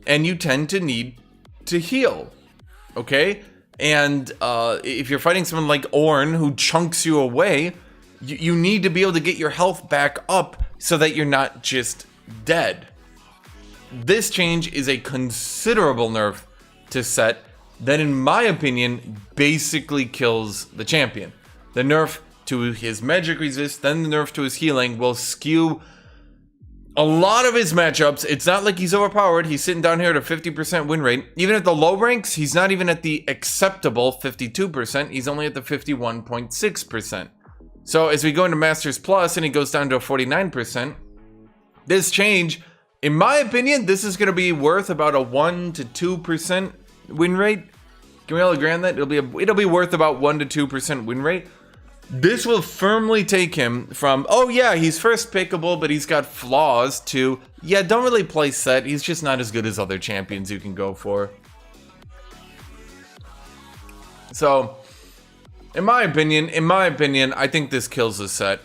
and you tend to need to heal, okay? And if you're fighting someone like Ornn who chunks you away, you need to be able to get your health back up so that you're not just dead. This change is a considerable nerf to Set that, in my opinion, basically kills the champion. The nerf to his magic resist, then the nerf to his healing will skew a lot of his matchups. It's not like he's overpowered. He's sitting down here at a 50% win rate. Even at the low ranks, he's not even at the acceptable 52%. He's only at the 51.6%. So as we go into Masters Plus and he goes down to a 49%, This change, in my opinion, this is going to be worth about a 1 to 2% win rate. Can we all agree on that? It'll be worth about 1 to 2% win rate. This will firmly take him from, oh yeah, he's first pickable, but he's got flaws, to, yeah, don't really play set. He's just not as good as other champions you can go for. So, in my opinion, I think this kills the set.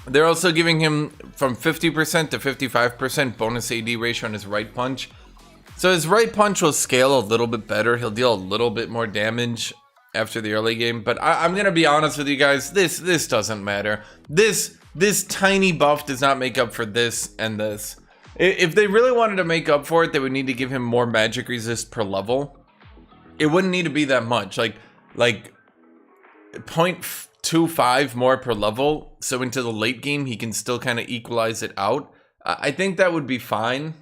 They're also giving him from 50% to 55% bonus AD ratio on his right punch. So his right punch will scale a little bit better. He'll deal a little bit more damage after the early game. But I'm going to be honest with you guys. This doesn't matter. This tiny buff does not make up for this and this. If they really wanted to make up for it, they would need to give him more magic resist per level. It wouldn't need to be that much. Like 0.25 more per level, so into the late game he can still kind of equalize it out. I think that would be fine,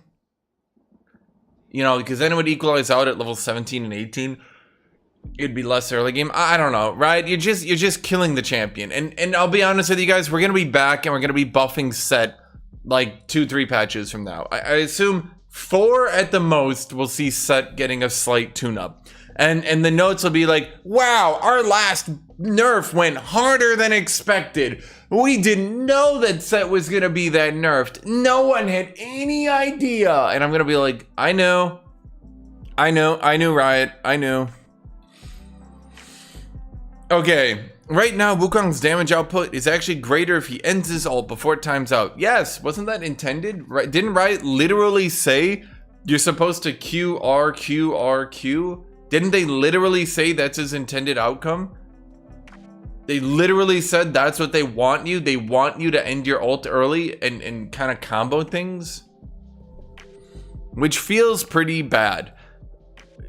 you know, because then it would equalize out at level 17 and 18. It'd be less early game. I don't know, right? You're just killing the champion. And I'll be honest with you guys, we're gonna be back and we're gonna be buffing set like 2-3 patches from now. I assume 4 at the most we'll see set getting a slight tune-up. And the notes will be like, wow, our last nerf went harder than expected. We didn't know that set was gonna be that nerfed. No one had any idea. And I'm gonna be like, I knew, Riot, I knew. Okay, right now Wukong's damage output is actually greater if he ends his ult before it times out. Yes, wasn't that intended? Right? Didn't Riot literally say you're supposed to Q, R, Q, R, Q? Didn't they literally say that's his intended outcome? They literally said that's what they want you. They want you to end your ult early and kind of combo things. Which feels pretty bad.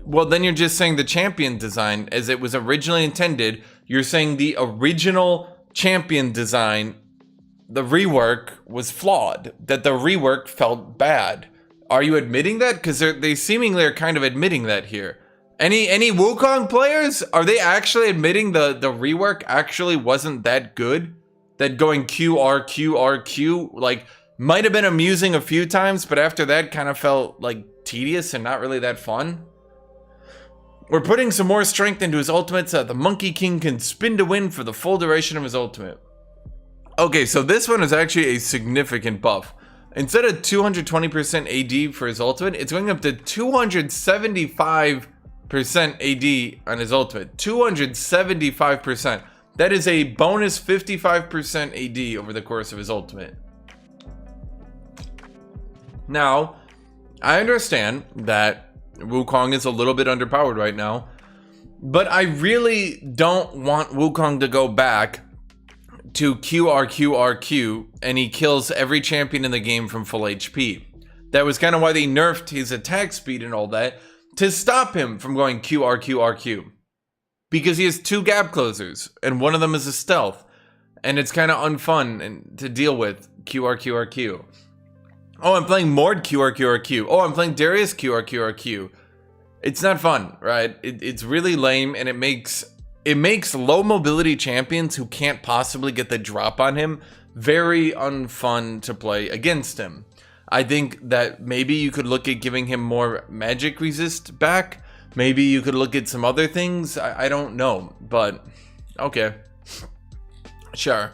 Well, then you're just saying the champion design, as it was originally intended, you're saying the original champion design, the rework was flawed. That the rework felt bad. Are you admitting that? Because they seemingly are kind of admitting that here. Any Wukong players? Are they actually admitting the rework actually wasn't that good? That going Q, R, Q, R, Q, like, might have been amusing a few times, but after that kind of felt, like, tedious and not really that fun? We're putting some more strength into his ultimate so that the Monkey King can spin to win for the full duration of his ultimate. Okay, so this one is actually a significant buff. Instead of 220% AD for his ultimate, it's going up to 275% AD on his ultimate. 275%. That is a bonus 55% AD over the course of his ultimate. Now, I understand that Wukong is a little bit underpowered right now, but I really don't want Wukong to go back to QRQRQ and he kills every champion in the game from full HP. That was kind of why they nerfed his attack speed and all that, to stop him from going QRQRQ. Because he has 2 gap closers, and one of them is a stealth. And it's kind of unfun to deal with QRQRQ. Oh, I'm playing Mord QRQRQ. Oh, I'm playing Darius QRQRQ. It's not fun, right? It's really lame, and it makes low mobility champions who can't possibly get the drop on him very unfun to play against him. I think that maybe you could look at giving him more magic resist back. Maybe you could look at some other things. I don't know, but okay. Sure.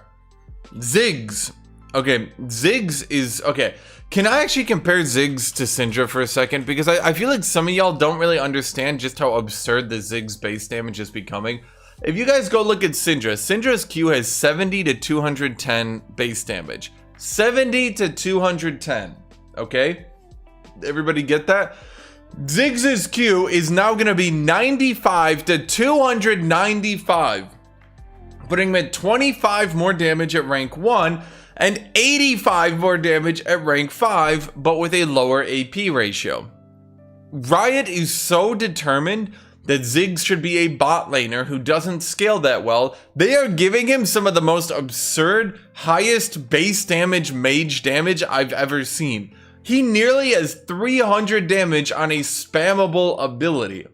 Ziggs. Okay, Ziggs is... Okay, can I actually compare Ziggs to Syndra for a second? Because I feel like some of y'all don't really understand just how absurd the Ziggs base damage is becoming. If you guys go look at Syndra, Syndra's Q has 70 to 210 base damage. 70 to 210, okay? Everybody get that? Ziggs' Q is now going to be 95 to 295, putting him at 25 more damage at rank 1 and 85 more damage at rank 5, but with a lower AP ratio. Riot is so determined that Ziggs should be a bot laner who doesn't scale that well. They are giving him some of the most absurd, highest base damage mage damage I've ever seen. He nearly has 300 damage on a spammable ability.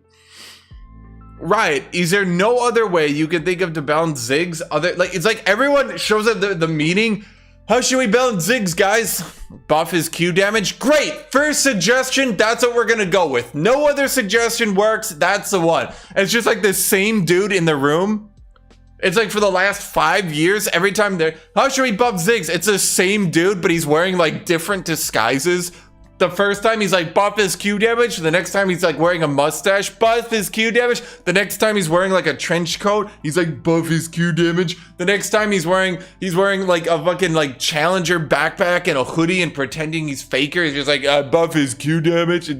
Riot, is there no other way you could think of to balance Ziggs? It's like everyone shows up at the meeting. How should we build Ziggs, guys? Buff his Q damage. Great. First suggestion, that's what we're gonna go with. No other suggestion works. That's the one. It's just like the same dude in the room. It's like for the last 5 years, every time they're, how should we buff Ziggs? It's the same dude, but he's wearing like different disguises. The first time he's like buff his Q damage. The next time he's like wearing a mustache, buff his Q damage. The next time he's wearing like a trench coat, he's like buff his Q damage. The next time he's wearing like a fucking like Challenger backpack and a hoodie and pretending he's faker. He's just like buff his Q damage.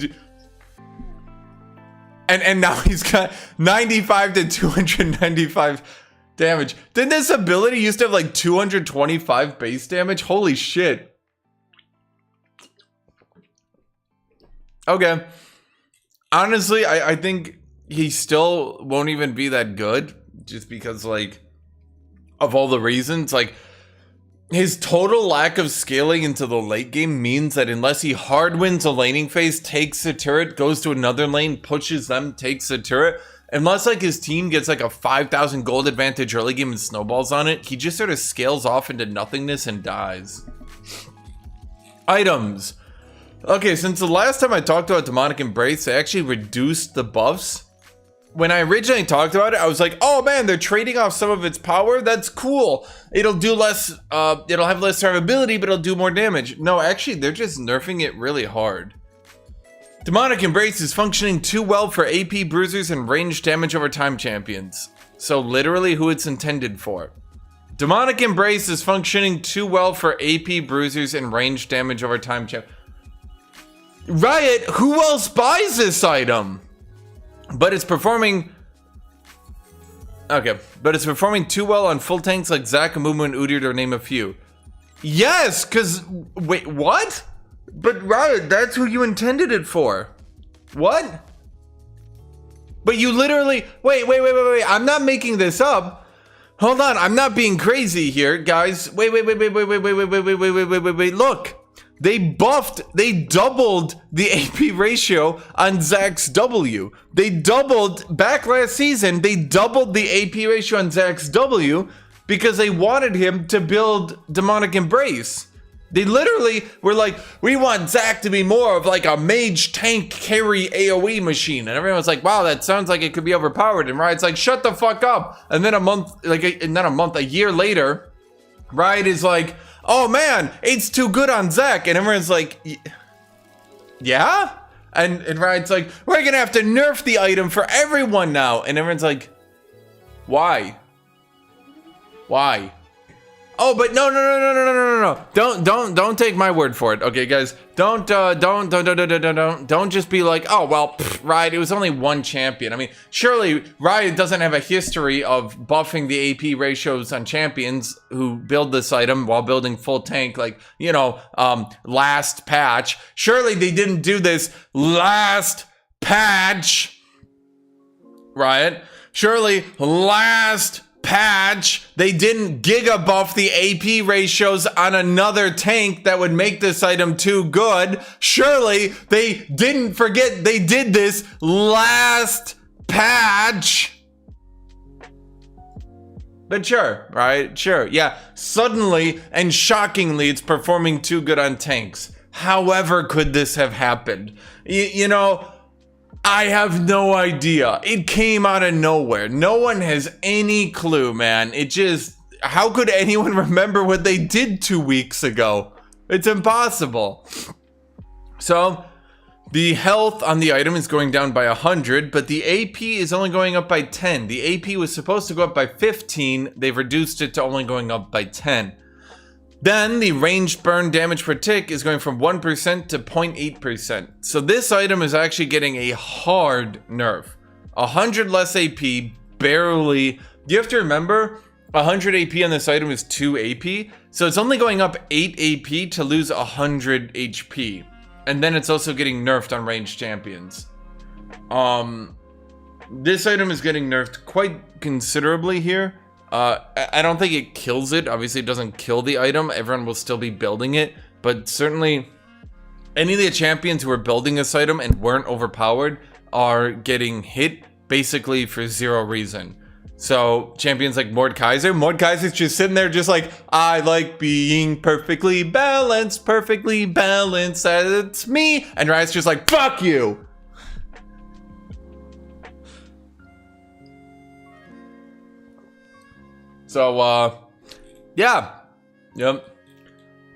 And now he's got 95 to 295 damage. Didn't this ability used to have like 225 base damage? Holy shit. Okay. Honestly, I think he still won't even be that good just because, like, of all the reasons. Like, his total lack of scaling into the late game means that unless he hard wins a laning phase, takes the turret, goes to another lane, pushes them, takes the turret, unless, like, his team gets, like, a 5,000 gold advantage early game and snowballs on it, he just sort of scales off into nothingness and dies. Items. Okay, since the last time I talked about Demonic Embrace, they actually reduced the buffs. When I originally talked about it, I was like, oh man, they're trading off some of its power. That's cool. It'll do less, it'll have less survivability, but it'll do more damage. No, actually, they're just nerfing it really hard. Demonic Embrace is functioning too well for AP bruisers and ranged damage over time champions. So literally who it's intended for. Demonic Embrace is functioning too well for AP bruisers and ranged damage over time champions. Riot, who else buys this item? But it's performing... Okay, but it's performing too well on full tanks like Zac, Amumu, and Udyr to name a few. Yes, because... Wait, what? But Riot, that's who you intended it for. What? But you literally... Wait, I'm not making this up. Hold on, I'm not being crazy here, guys. Wait, look. They doubled the AP ratio on Zac's W. They doubled, back last season, they doubled the AP ratio on Zac's W because they wanted him to build Demonic Embrace. They literally were like, we want Zac to be more of like a mage tank carry AoE machine. And everyone's like, wow, that sounds like it could be overpowered. And Riot's like, shut the fuck up. And then a year later, Riot is like, oh man, it's too good on Zac. And everyone's like, yeah? And Riot's like, we're gonna have to nerf the item for everyone now. And everyone's like, why? Why? Oh, but no. Don't take my word for it. Okay, guys, don't just be like, oh, well, Riot, it was only one champion. I mean, surely Riot doesn't have a history of buffing the AP ratios on champions who build this item while building full tank, like, you know, last patch. Surely they didn't do this last patch, Riot. Surely last patch they didn't giga buff the AP ratios on another tank that would make this item too good. Surely they didn't forget they did this last patch. But sure, right? Sure, yeah. Suddenly and shockingly, it's performing too good on tanks. However could this have happened? You know, I have no idea. It came out of nowhere. No one has any clue, man. It just... How could anyone remember what they did 2 weeks ago? It's impossible. So, the health on the item is going down by 100, but the AP is only going up by 10. The AP was supposed to go up by 15. They've reduced it to only going up by 10. Then the ranged burn damage per tick is going from 1% to 0.8%. So this item is actually getting a hard nerf. 100 less AP, barely. You have to remember, 100 AP on this item is 2 AP. So it's only going up 8 AP to lose 100 HP. And then it's also getting nerfed on ranged champions. This item is getting nerfed quite considerably here. I don't think it kills it. Obviously, it doesn't kill the item. Everyone will still be building it. But certainly, any of the champions who are building this item and weren't overpowered are getting hit basically for zero reason. So champions like Mordekaiser's just sitting there just like, I like being perfectly balanced, that's me. And Riot's just like, fuck you. So, yeah. Yep.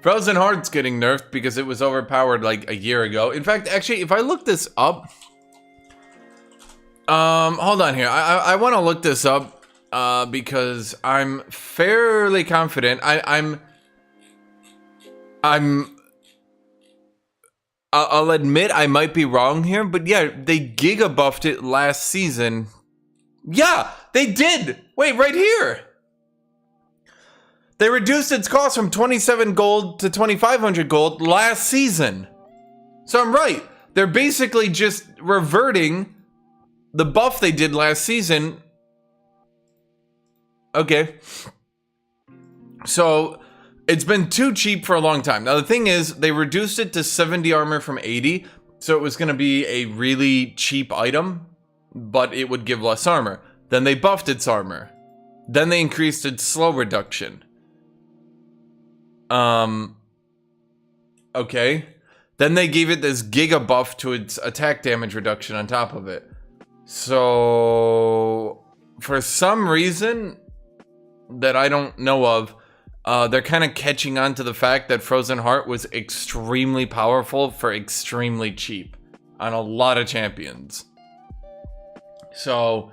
Frozen Heart's getting nerfed because it was overpowered like a year ago. In fact, actually, if I look this up, hold on here. I want to look this up, because I'm fairly confident. I'll admit I might be wrong here, but yeah, they giga buffed it last season. Yeah, they did. Wait, right here. They reduced its cost from 27 gold to 2,500 gold last season. So I'm right. They're basically just reverting the buff they did last season. Okay. So it's been too cheap for a long time. Now the thing is, they reduced it to 70 armor from 80. So it was going to be a really cheap item, but it would give less armor. Then they buffed its armor. Then they increased its slow reduction. Okay. Then they gave it this giga buff to its attack damage reduction on top of it. So, for some reason that I don't know of, they're kind of catching on to the fact that Frozen Heart was extremely powerful for extremely cheap on a lot of champions. So,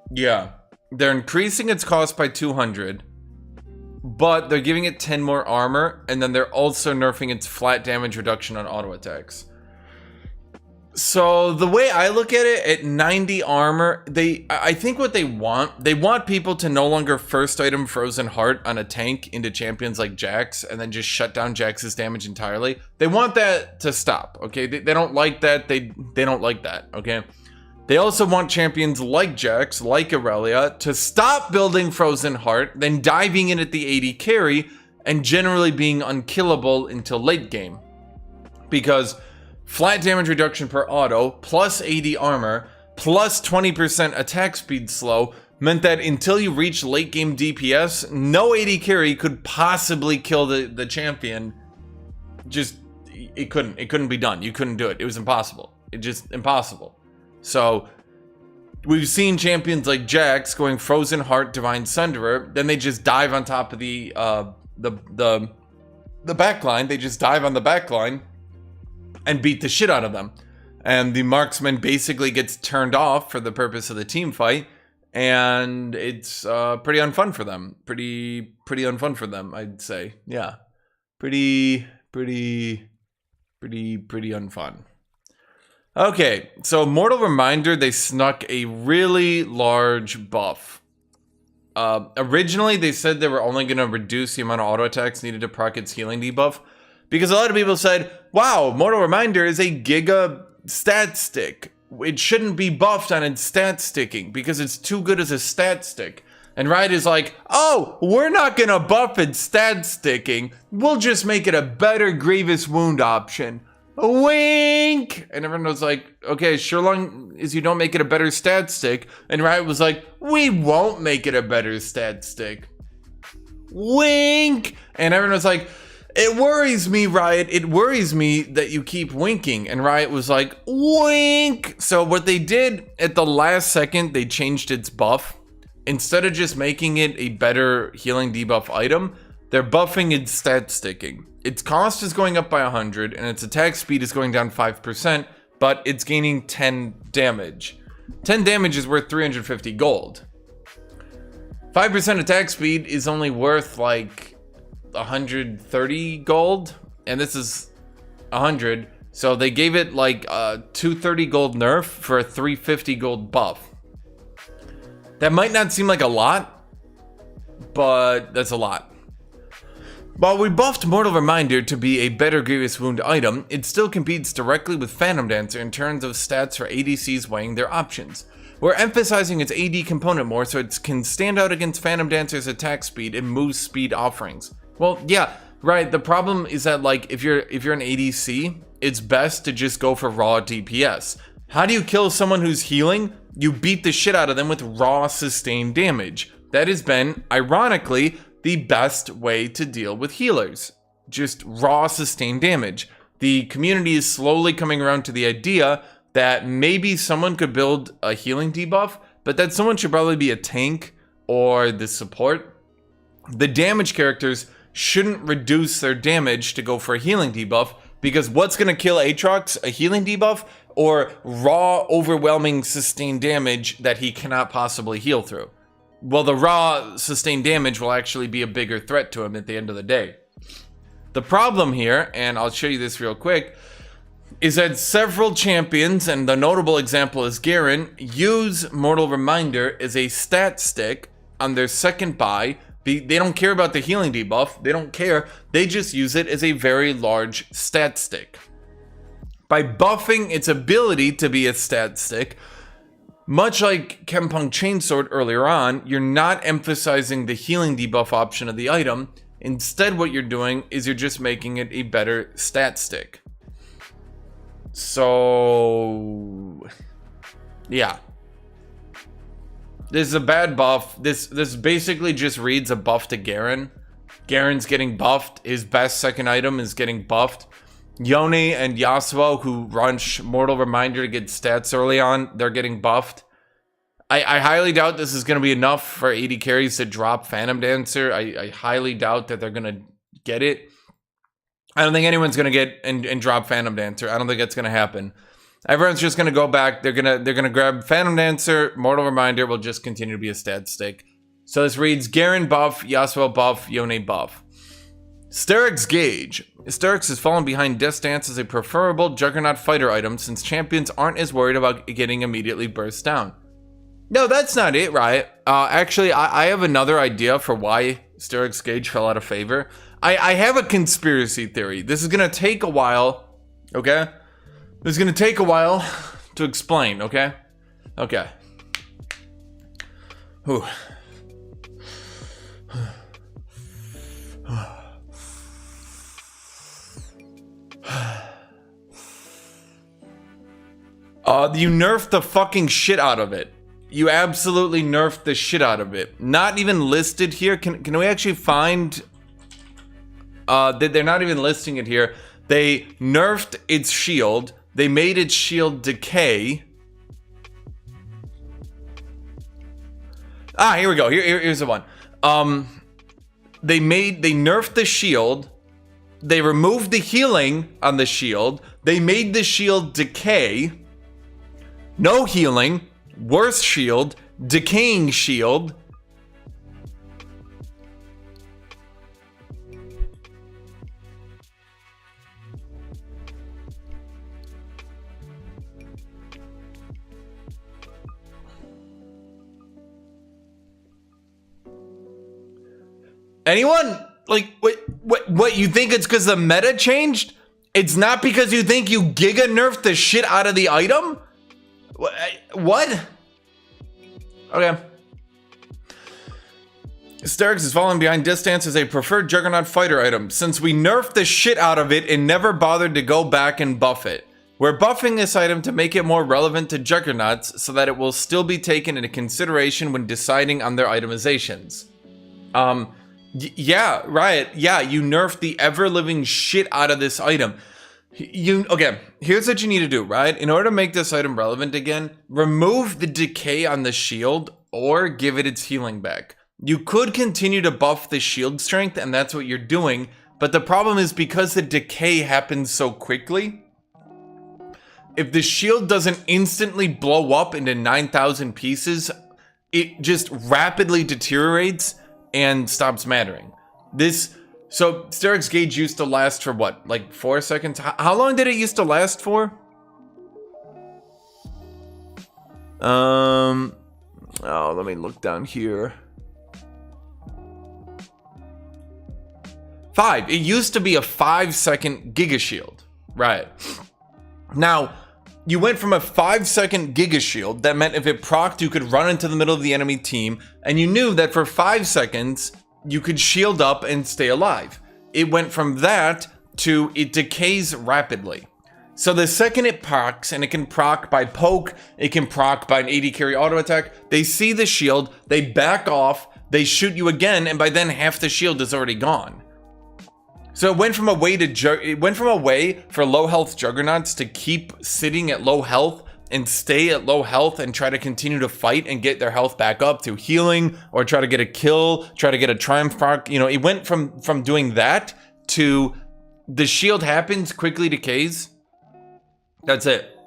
yeah. They're increasing its cost by 200. But they're giving it 10 more armor, and then they're also nerfing its flat damage reduction on auto attacks. So the way I look at it, at 90 armor, I think what they want people to no longer first item Frozen Heart on a tank into champions like Jax, and then just shut down Jax's damage entirely. They want that to stop, okay? They don't like that. They don't like that, okay? They also want champions like Jax, like Aurelia, to stop building Frozen Heart, then diving in at the 80 carry, and generally being unkillable until late game. Because flat damage reduction per auto, plus 80 armor, plus 20% attack speed slow, meant that until you reach late game DPS, no 80 carry could possibly kill the champion. It couldn't be done. You couldn't do it. It was impossible. It just impossible. So, we've seen champions like Jax going Frozen Heart, Divine Sunderer, then they just dive on top of the backline. They just dive on the backline and beat the shit out of them. And the marksman basically gets turned off for the purpose of the team fight, and it's pretty unfun for them. Pretty unfun for them, I'd say. Yeah. Pretty unfun. Okay, so Mortal Reminder, they snuck a really large buff. Originally, they said they were only going to reduce the amount of auto attacks needed to proc its healing debuff, because a lot of people said, wow, Mortal Reminder is a giga stat stick. It shouldn't be buffed on its stat sticking, because it's too good as a stat stick. And Riot is like, oh, we're not going to buff its stat sticking. We'll just make it a better Grievous Wound option. Wink! And everyone was like, okay, sure long as you don't make it a better stat stick. And Riot was like, we won't make it a better stat stick. Wink! And everyone was like, it worries me, Riot. It worries me that you keep winking. And Riot was like, wink! So what they did at the last second, they changed its buff. Instead of just making it a better healing debuff item, they're buffing its stat sticking. Its cost is going up by 100, and its attack speed is going down 5%, but it's gaining 10 damage. 10 damage is worth 350 gold. 5% attack speed is only worth like 130 gold, and this is 100, so they gave it like a 230 gold nerf for a 350 gold buff. That might not seem like a lot, but that's a lot. While we buffed Mortal Reminder to be a better Grievous Wound item, it still competes directly with Phantom Dancer in terms of stats for ADCs weighing their options. We're emphasizing its AD component more so it can stand out against Phantom Dancer's attack speed and move speed offerings. Well, yeah, right. The problem is that like if you're an ADC, it's best to just go for raw DPS. How do you kill someone who's healing? You beat the shit out of them with raw sustained damage. That has been, ironically, the best way to deal with healers. Just raw sustained damage. The community is slowly coming around to the idea that maybe someone could build a healing debuff, but that someone should probably be a tank or the support. The damage characters shouldn't reduce their damage to go for a healing debuff, because what's going to kill Aatrox? A healing debuff or raw, overwhelming sustained damage that he cannot possibly heal through? Well, the raw sustained damage will actually be a bigger threat to him at the end of the day. The problem here, and I'll show you this real quick, is that several champions, and the notable example is Garen, use Mortal Reminder as a stat stick on their second buy. They don't care about the healing debuff. They don't care. They just use it as a very large stat stick. By buffing its ability to be a stat stick, much like Kempung Chainsword earlier on, you're not emphasizing the healing debuff option of the item. Instead, what you're doing is you're just making it a better stat stick. So, yeah. This is a bad buff. This basically just reads a buff to Garen. Garen's getting buffed. His best second item is getting buffed. Yone and Yasuo, who rush Mortal Reminder to get stats early on, they're getting buffed. I highly doubt this is going to be enough for AD carries to drop Phantom Dancer. I highly doubt that they're going to get it. I don't think anyone's going to get and drop Phantom Dancer. I don't think that's going to happen. Everyone's just going to go back. They're going to grab Phantom Dancer. Mortal Reminder will just continue to be a stat stick. So this reads Garen buff, Yasuo buff, Yone buff. Steric's Gauge. Sterix has fallen behind Death Dance as a preferable Juggernaut fighter item since champions aren't as worried about getting immediately burst down. No, that's not it, Riot. Actually, I have another idea for why Steric's Gauge fell out of favor. I have a conspiracy theory. This is going to take a while, okay? This is going to take a while to explain, okay? Okay. Whew. You nerfed the fucking shit out of it. You absolutely nerfed the shit out of it. Not even listed here. Can we actually find... they're not even listing it here. They nerfed its shield. They made its shield decay. Ah, here we go. Here's the one. They nerfed the shield. They removed the healing on the shield. They made the shield decay. No healing. Worse shield. Decaying shield. Anyone? Like, what you think it's because the meta changed? It's not because you think you giga nerfed the shit out of the item? What? Okay. Sterix is falling behind Distance as a preferred Juggernaut fighter item, since we nerfed the shit out of it and never bothered to go back and buff it. We're buffing this item to make it more relevant to Juggernauts so that it will still be taken into consideration when deciding on their itemizations. Yeah, Riot, yeah, you nerfed the ever-living shit out of this item. Okay, here's what you need to do, right? In order to make this item relevant again, remove the decay on the shield or give it its healing back. You could continue to buff the shield strength, and that's what you're doing, but the problem is because the decay happens so quickly, if the shield doesn't instantly blow up into 9,000 pieces, it just rapidly deteriorates and stops mattering. So Steric's Gauge used to last for what, like 4 seconds? How long did it used to last for? Oh, let me look down here. 5. It used to be a 5-second Giga Shield. Right. Now, you went from a 5-second Giga Shield that meant if it procced, you could run into the middle of the enemy team, and you knew that for 5 seconds, you could shield up and stay alive. It went from that to it decays rapidly. So the second it procs, and it can proc by poke, it can proc by an AD carry auto attack, they see the shield, they back off, they shoot you again, and by then half the shield is already gone. So it went from a way for low health juggernauts to keep sitting at low health and stay at low health and try to continue to fight and get their health back up through healing or try to get a kill, try to get a triumph proc. You know, it went from doing that to the shield happens, quickly decays. That's it.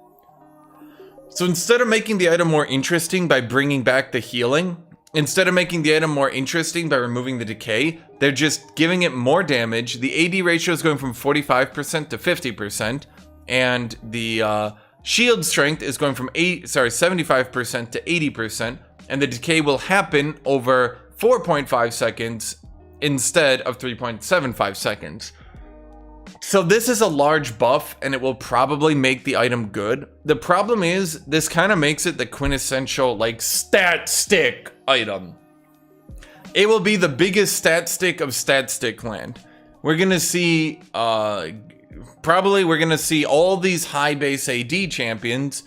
So instead of making the item more interesting by bringing back the healing, instead of making the item more interesting by removing the decay, they're just giving it more damage. The AD ratio is going from 45% to 50%, and the shield strength is going from 75% to 80%, and the decay will happen over 4.5 seconds instead of 3.75 seconds. So this is a large buff, and it will probably make the item good. The problem is, this kind of makes it the quintessential, like, stat stick item. It will be the biggest stat stick of stat stick land. We're gonna see, probably we're gonna see all these high base AD champions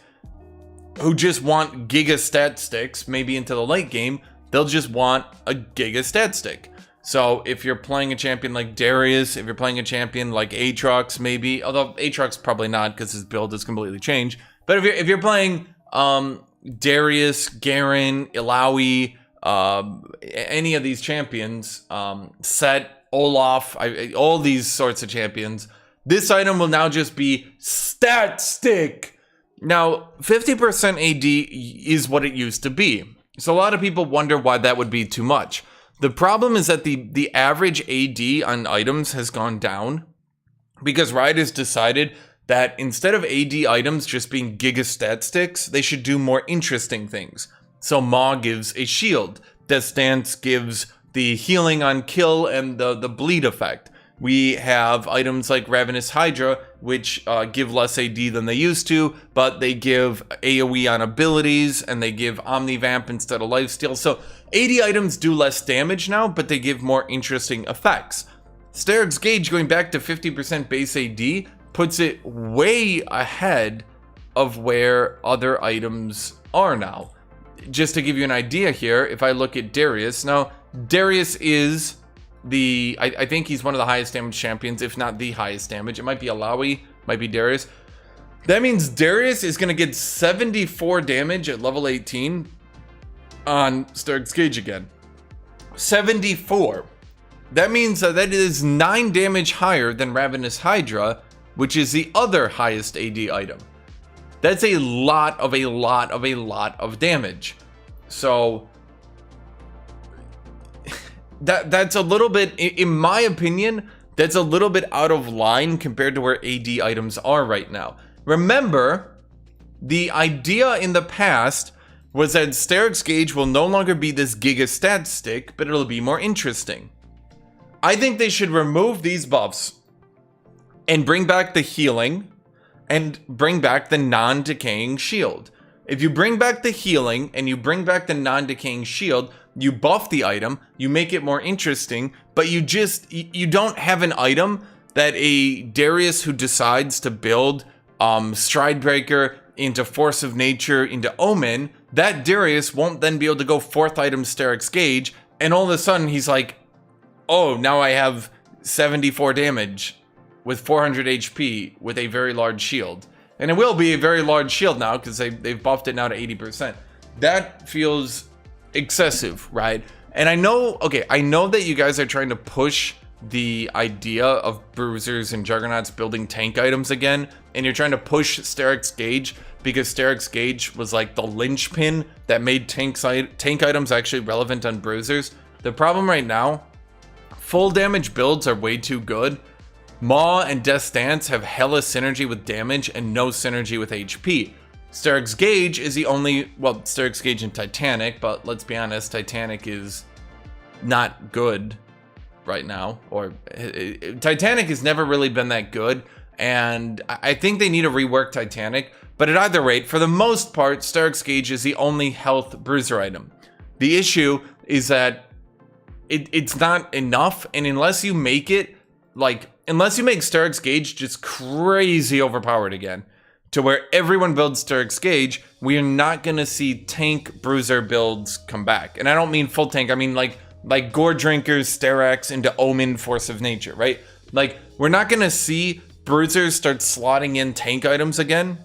who just want giga stat sticks, maybe into the late game, they'll just want a giga stat stick. So if you're playing a champion like Darius, if you're playing a champion like Aatrox, maybe, although Aatrox probably not because his build has completely changed. But if you're playing Darius, Garen, Illaoi, any of these champions, Set, Olaf, all these sorts of champions, this item will now just be stat stick. Now, 50% AD is what it used to be. So a lot of people wonder why that would be too much. The problem is that the average AD on items has gone down because Riot has decided that instead of AD items just being giga stat sticks, they should do more interesting things. So Maw gives a shield. Death Dance gives the healing on kill and the bleed effect. We have items like Ravenous Hydra, which give less AD than they used to, but they give AoE on abilities, and they give Omnivamp instead of Lifesteal. So AD items do less damage now, but they give more interesting effects. Steric's Gauge going back to 50% base AD puts it way ahead of where other items are now. Just to give you an idea here, if I look at Darius, now Darius is I think he's one of the highest damage champions, if not the highest damage. It might be Illaoi, might be Darius. That means Darius is going to get 74 damage at level 18 on Steric's Gauge again. 74. That means that is 9 damage higher than Ravenous Hydra, which is the other highest AD item. That's a lot of damage. So that's a little bit, in my opinion, that's a little bit out of line compared to where AD items are right now. Remember, the idea in the past was that Steric's Gauge will no longer be this giga stat stick, but it'll be more interesting. I think they should remove these buffs and bring back the healing and bring back the non-decaying shield. If you bring back the healing and you bring back the non-decaying shield, you buff the item, you make it more interesting, but you don't have an item that a Darius who decides to build Stridebreaker into Force of Nature into Omen, that Darius won't then be able to go 4th item Steric's Gauge, and all of a sudden he's like, oh, now I have 74 damage with 400 HP with a very large shield. And it will be a very large shield now because they've buffed it now to 80%. That feels excessive, right? And I know that you guys are trying to push the idea of bruisers and juggernauts building tank items again, and you're trying to push Steric's Gauge because Steric's Gauge was like the linchpin that made tank items actually relevant on bruisers. The problem right now, full damage builds are way too good. Maw and Death's Dance have hella synergy with damage and no synergy with HP. Steric's Gauge is the only, well, Steric's Gauge and Titanic, but let's be honest, Titanic is not good right now, or Titanic has never really been that good, and I think they need to rework Titanic, but at either rate, for the most part, Steric's Gauge is the only health bruiser item. The issue is that it's not enough, and unless you make it like unless you make Steric's Gauge just crazy overpowered again, to where everyone builds Steric's Gauge, we are not going to see tank bruiser builds come back. And I don't mean full tank, I mean like Gore Drinkers, Sterak's into Omen, Force of Nature, right? Like, we're not going to see bruisers start slotting in tank items again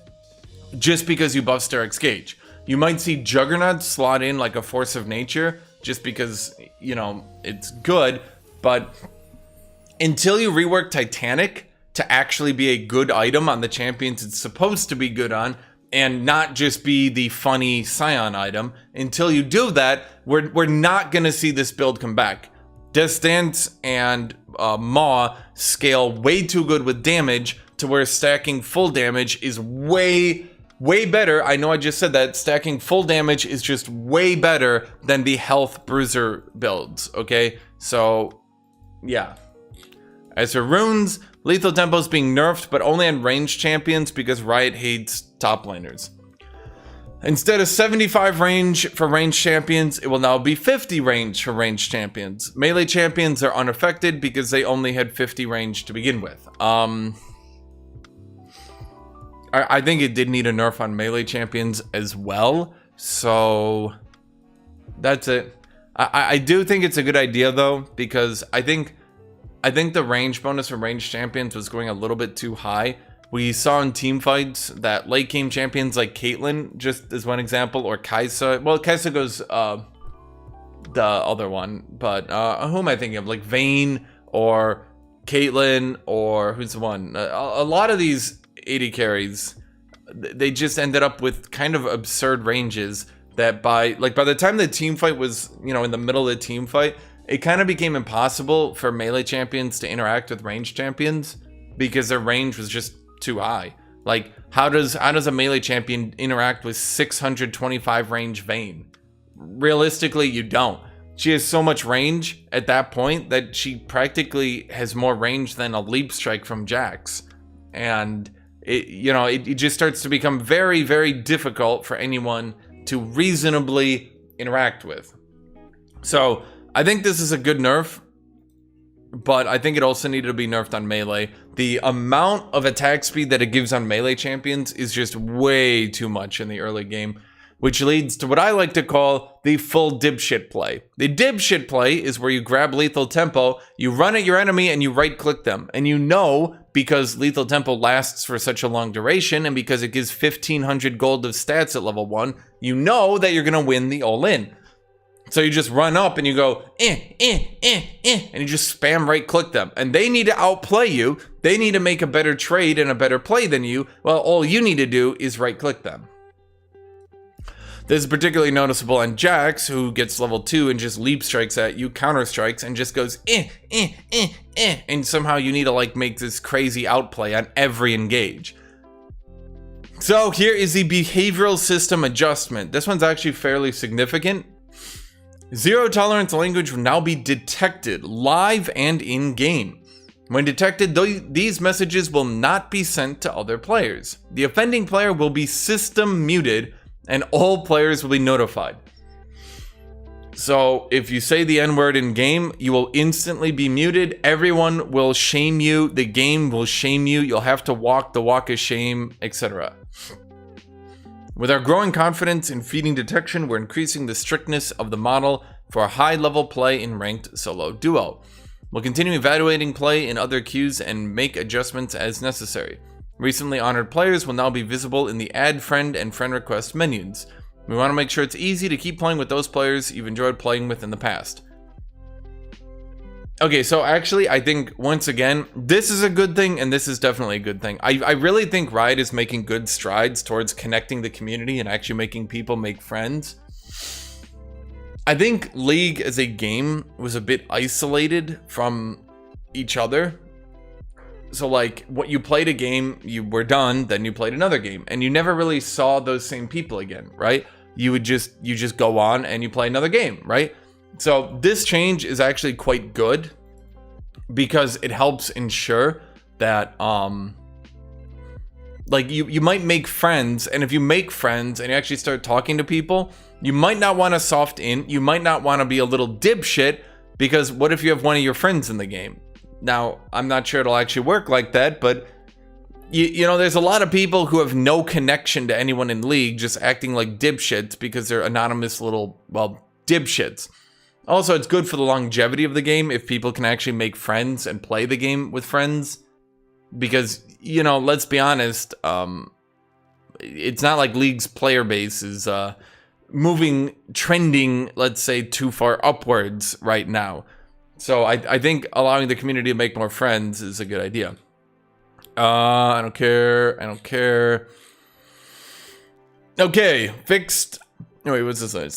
just because you buff Steric's Gauge. You might see Juggernaut slot in like a Force of Nature just because, you know, it's good, but until you rework Titanic to actually be a good item on the champions it's supposed to be good on, and not just be the funny Scion item, until you do that, we're not going to see this build come back. Death Dance and Maw scale way too good with damage to where stacking full damage is way better. I know I just said that. Stacking full damage is just way better than the health bruiser builds, okay? So, yeah. As for runes, lethal tempo is being nerfed, but only on ranged champions because Riot hates top laners. Instead of 75 range for ranged champions, it will now be 50 range for ranged champions. Melee champions are unaffected because they only had 50 range to begin with. I think it did need a nerf on melee champions as well, so that's it. I do think it's a good idea though, because I think the range bonus for ranged champions was going a little bit too high. We saw in team fights that late game champions like Caitlyn, just as one example, or Kai'Sa. Well, Kai'Sa goes the other one, but who am I thinking of? Like Vayne or Caitlyn, or who's the one? A lot of these AD carries, they just ended up with kind of absurd ranges that by the time the team fight was, you know, in the middle of the team fight, it kind of became impossible for melee champions to interact with ranged champions because their range was just too high. Like, how does a melee champion interact with 625 range Vayne? Realistically, you don't. She has so much range at that point that she practically has more range than a leap strike from Jax. And it just starts to become very, very difficult for anyone to reasonably interact with. So I think this is a good nerf, but I think it also needed to be nerfed on melee. The amount of attack speed that it gives on melee champions is just way too much in the early game, which leads to what I like to call the full dipshit play. The dipshit play is where you grab lethal tempo, you run at your enemy, and you right-click them. And you know, because lethal tempo lasts for such a long duration, and because it gives 1500 gold of stats at level 1, you know that you're going to win the all-in. So you just run up and you go, and you just spam right-click them. And they need to outplay you. They need to make a better trade and a better play than you. Well, all you need to do is right-click them. This is particularly noticeable on Jax, who gets level 2 and just leap strikes at you, counter strikes, and just goes, and somehow you need to like make this crazy outplay on every engage. So here is the behavioral system adjustment. This one's actually fairly significant. Zero tolerance language will now be detected live and in-game. When detected, these messages will not be sent to other players. The offending player will be system muted and all players will be notified. So if you say the N-word in game, you will instantly be muted. Everyone will shame you. The game will shame you. You'll have to walk the walk of shame, etc. With our growing confidence in feeding detection, we're increasing the strictness of the model for high-level play in ranked solo duo. We'll continue evaluating play in other queues and make adjustments as necessary. Recently honored players will now be visible in the Add Friend and Friend Request menus. We want to make sure it's easy to keep playing with those players you've enjoyed playing with in the past. Okay, so actually, I think, once again, this is a good thing, and this is definitely a good thing. I really think Riot is making good strides towards connecting the community and actually making people make friends. I think League as a game was a bit isolated from each other. So, like, what you played a game, you were done, then you played another game, and you never really saw those same people again, right? You just go on and you play another game, right? So this change is actually quite good because it helps ensure that like you might make friends, and if you make friends and you actually start talking to people, you might not want to soft in, you might not want to be a little dipshit, because what if you have one of your friends in the game? Now, I'm not sure it'll actually work like that, but you know, there's a lot of people who have no connection to anyone in League just acting like dipshits because they're anonymous little, well, dipshits. Also, it's good for the longevity of the game if people can actually make friends and play the game with friends. Because, you know, let's be honest, it's not like League's player base is trending, let's say, too far upwards right now. So I think allowing the community to make more friends is a good idea. I don't care. Okay, fixed. Oh, wait, what's this?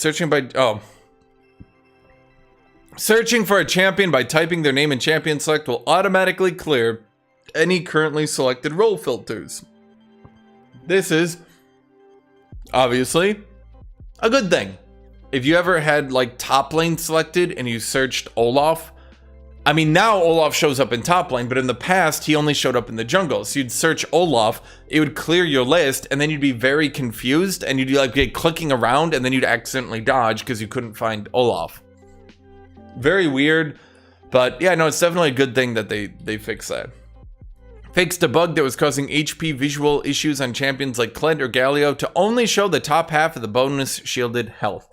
Searching for a champion by typing their name in champion select will automatically clear any currently selected role filters. This is obviously a good thing. If you ever had like top lane selected and you searched Olaf, I mean, now Olaf shows up in top lane, but in the past he only showed up in the jungle. So you'd search Olaf, it would clear your list, and then you'd be very confused and you'd like get clicking around and then you'd accidentally dodge because you couldn't find Olaf. Very weird, but yeah, no, it's definitely a good thing that they fixed that. Fixed a bug that was causing HP visual issues on champions like Kled or Galio to only show the top half of the bonus shielded health.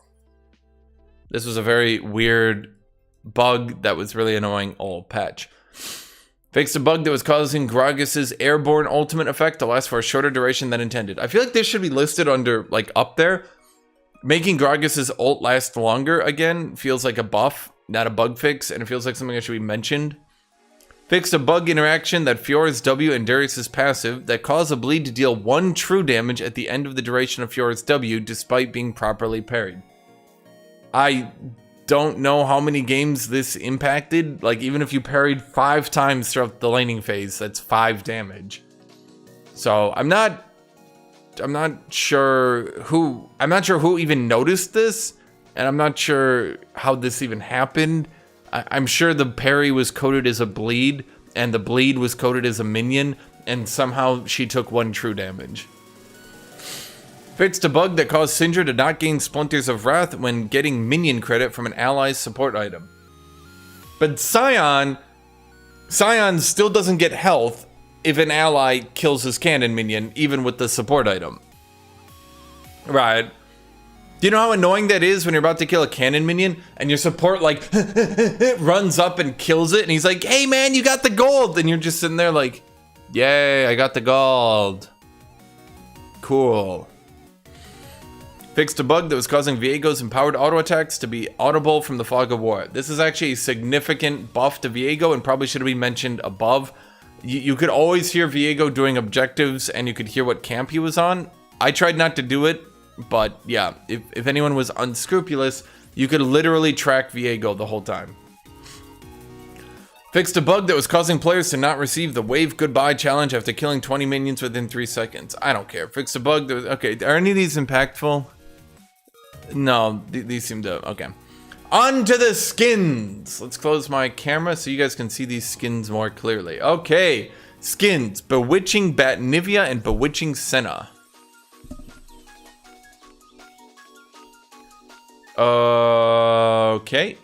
This was a very weird bug that was really annoying all patch. Fixed a bug that was causing Gragas's airborne ultimate effect to last for a shorter duration than intended. I feel like this should be listed under, like, up there. Making Gragas's ult last longer again feels like a buff, not a bug fix, and it feels like something that should be mentioned. Fixed a bug interaction that Fiora's W and Darius' passive that caused a bleed to deal 1 true damage at the end of the duration of Fiora's W despite being properly parried. I don't know how many games this impacted. Like, even if you parried 5 times throughout the laning phase, that's 5 damage. So I'm not sure who even noticed this, and I'm not sure how this even happened. I'm sure the parry was coded as a bleed, and the bleed was coded as a minion, and somehow she took 1 true damage. Fixed a bug that caused Syndra to not gain Splinters of Wrath when getting minion credit from an ally's support item. But Scion still doesn't get health if an ally kills his cannon minion, even with the support item. Right. Do you know how annoying that is when you're about to kill a cannon minion and your support like runs up and kills it and he's like, hey man, you got the gold, and you're just sitting there like, yay, I got the gold. Cool. Fixed a bug that was causing Viego's empowered auto attacks to be audible from the Fog of War. This is actually a significant buff to Viego and probably should have been mentioned above. You could always hear Viego doing objectives and you could hear what camp he was on. I tried not to do it, but yeah, if anyone was unscrupulous, you could literally track Viego the whole time. Fixed a bug that was causing players to not receive the Wave Goodbye challenge after killing 20 minions within 3 seconds. I don't care. Fixed a bug that was... Okay, are any of these impactful? No, these seem to... Okay. On to the skins! Let's close my camera so you guys can see these skins more clearly. Okay, skins. Bewitching Batnivia and Bewitching Senna. Okay.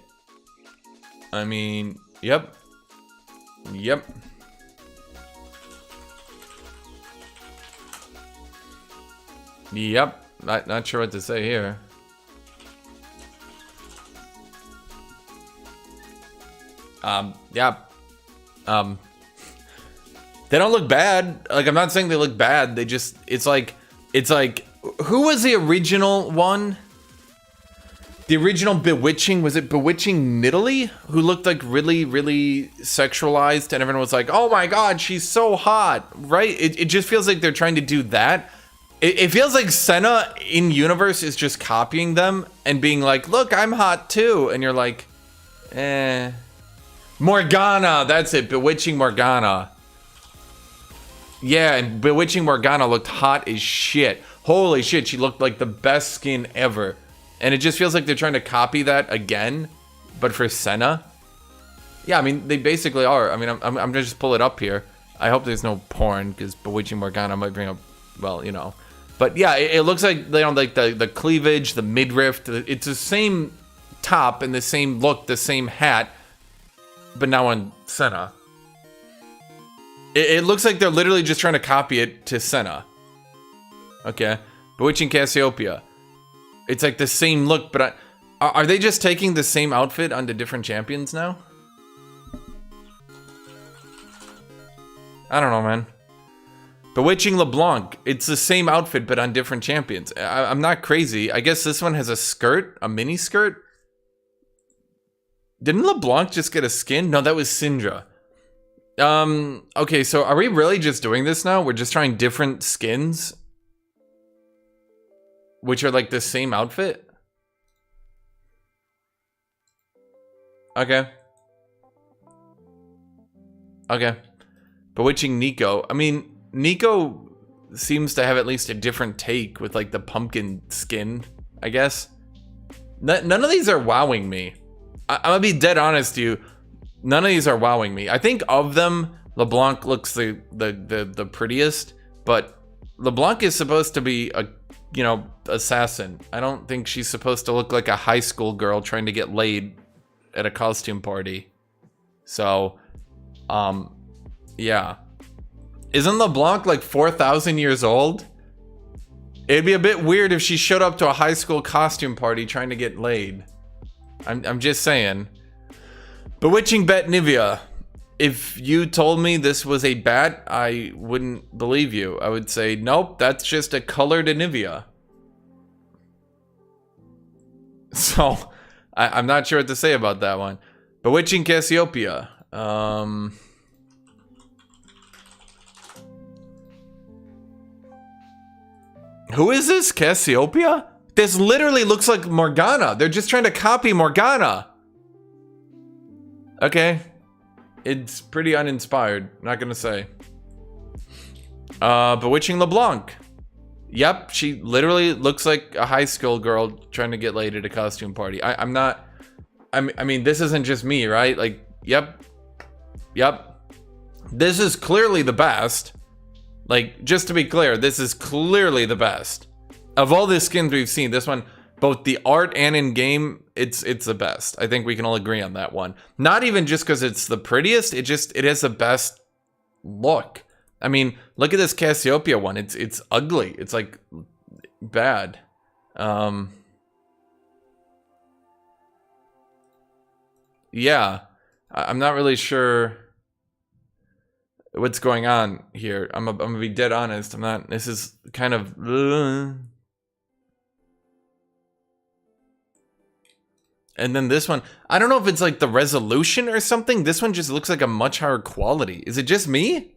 I mean, yep. Yep. Yep. Not sure what to say here. Yeah. They don't look bad. Like, I'm not saying they look bad. They just, it's like, who was the original one? The original Bewitching, was it Bewitching Nidalee? Who looked like really, really sexualized and everyone was like, oh my god, she's so hot, right? It just feels like they're trying to do that. It feels like Senna in universe is just copying them and being like, look, I'm hot too. And you're like, eh. Morgana, that's it, Bewitching Morgana. Yeah, and Bewitching Morgana looked hot as shit. Holy shit, she looked like the best skin ever. And it just feels like they're trying to copy that again, but for Senna. Yeah, I mean, they basically are. I mean, I'm gonna just pull it up here. I hope there's no porn, because Bewitching Morgana might bring up, well, you know. But yeah, it looks like, they don't like the cleavage, the midriff. It's the same top and the same look, the same hat, but now on Senna. It looks like they're literally just trying to copy it to Senna. Okay. Bewitching Cassiopeia. It's like the same look, but are they just taking the same outfit onto different champions now? I don't know, man. Bewitching LeBlanc. It's the same outfit, but on different champions. I'm not crazy. I guess this one has a skirt, a mini skirt. Didn't LeBlanc just get a skin? No, that was Syndra. Okay, so are we really just doing this now? We're just trying different skins? Which are like the same outfit? Okay. Okay. Bewitching Nico. I mean, Nico seems to have at least a different take with like the pumpkin skin, I guess. None of these are wowing me. I'm gonna be dead honest to you. None of these are wowing me. I think of them, LeBlanc looks the prettiest, but LeBlanc is supposed to be a, you know, assassin. I don't think she's supposed to look like a high school girl trying to get laid at a costume party. So, yeah. Isn't LeBlanc like 4,000 years old? It'd be a bit weird if she showed up to a high school costume party trying to get laid. I'm just saying. Bewitching Bet Nivea. If you told me this was a bat, I wouldn't believe you. I would say, nope, that's just a colored Nivea. So, I'm not sure what to say about that one. Bewitching Cassiopeia. Who is this? Cassiopeia? This literally looks like Morgana. They're just trying to copy Morgana. Okay. It's pretty uninspired. Not gonna say. Bewitching LeBlanc. Yep, she literally looks like a high school girl trying to get laid at a costume party. I mean, this isn't just me, right? Like, yep. This is clearly the best. Like, just to be clear, this is clearly the best. Of all the skins we've seen, this one, both the art and in game, it's the best. I think we can all agree on that one. Not even just because it's the prettiest, it has the best look. I mean, look at this Cassiopeia one. It's ugly. It's like bad. Yeah, I'm not really sure what's going on here. I'm gonna be dead honest. I'm not. This is kind of. And then this one, I don't know if it's like the resolution or something. This one just looks like a much higher quality. Is it just me?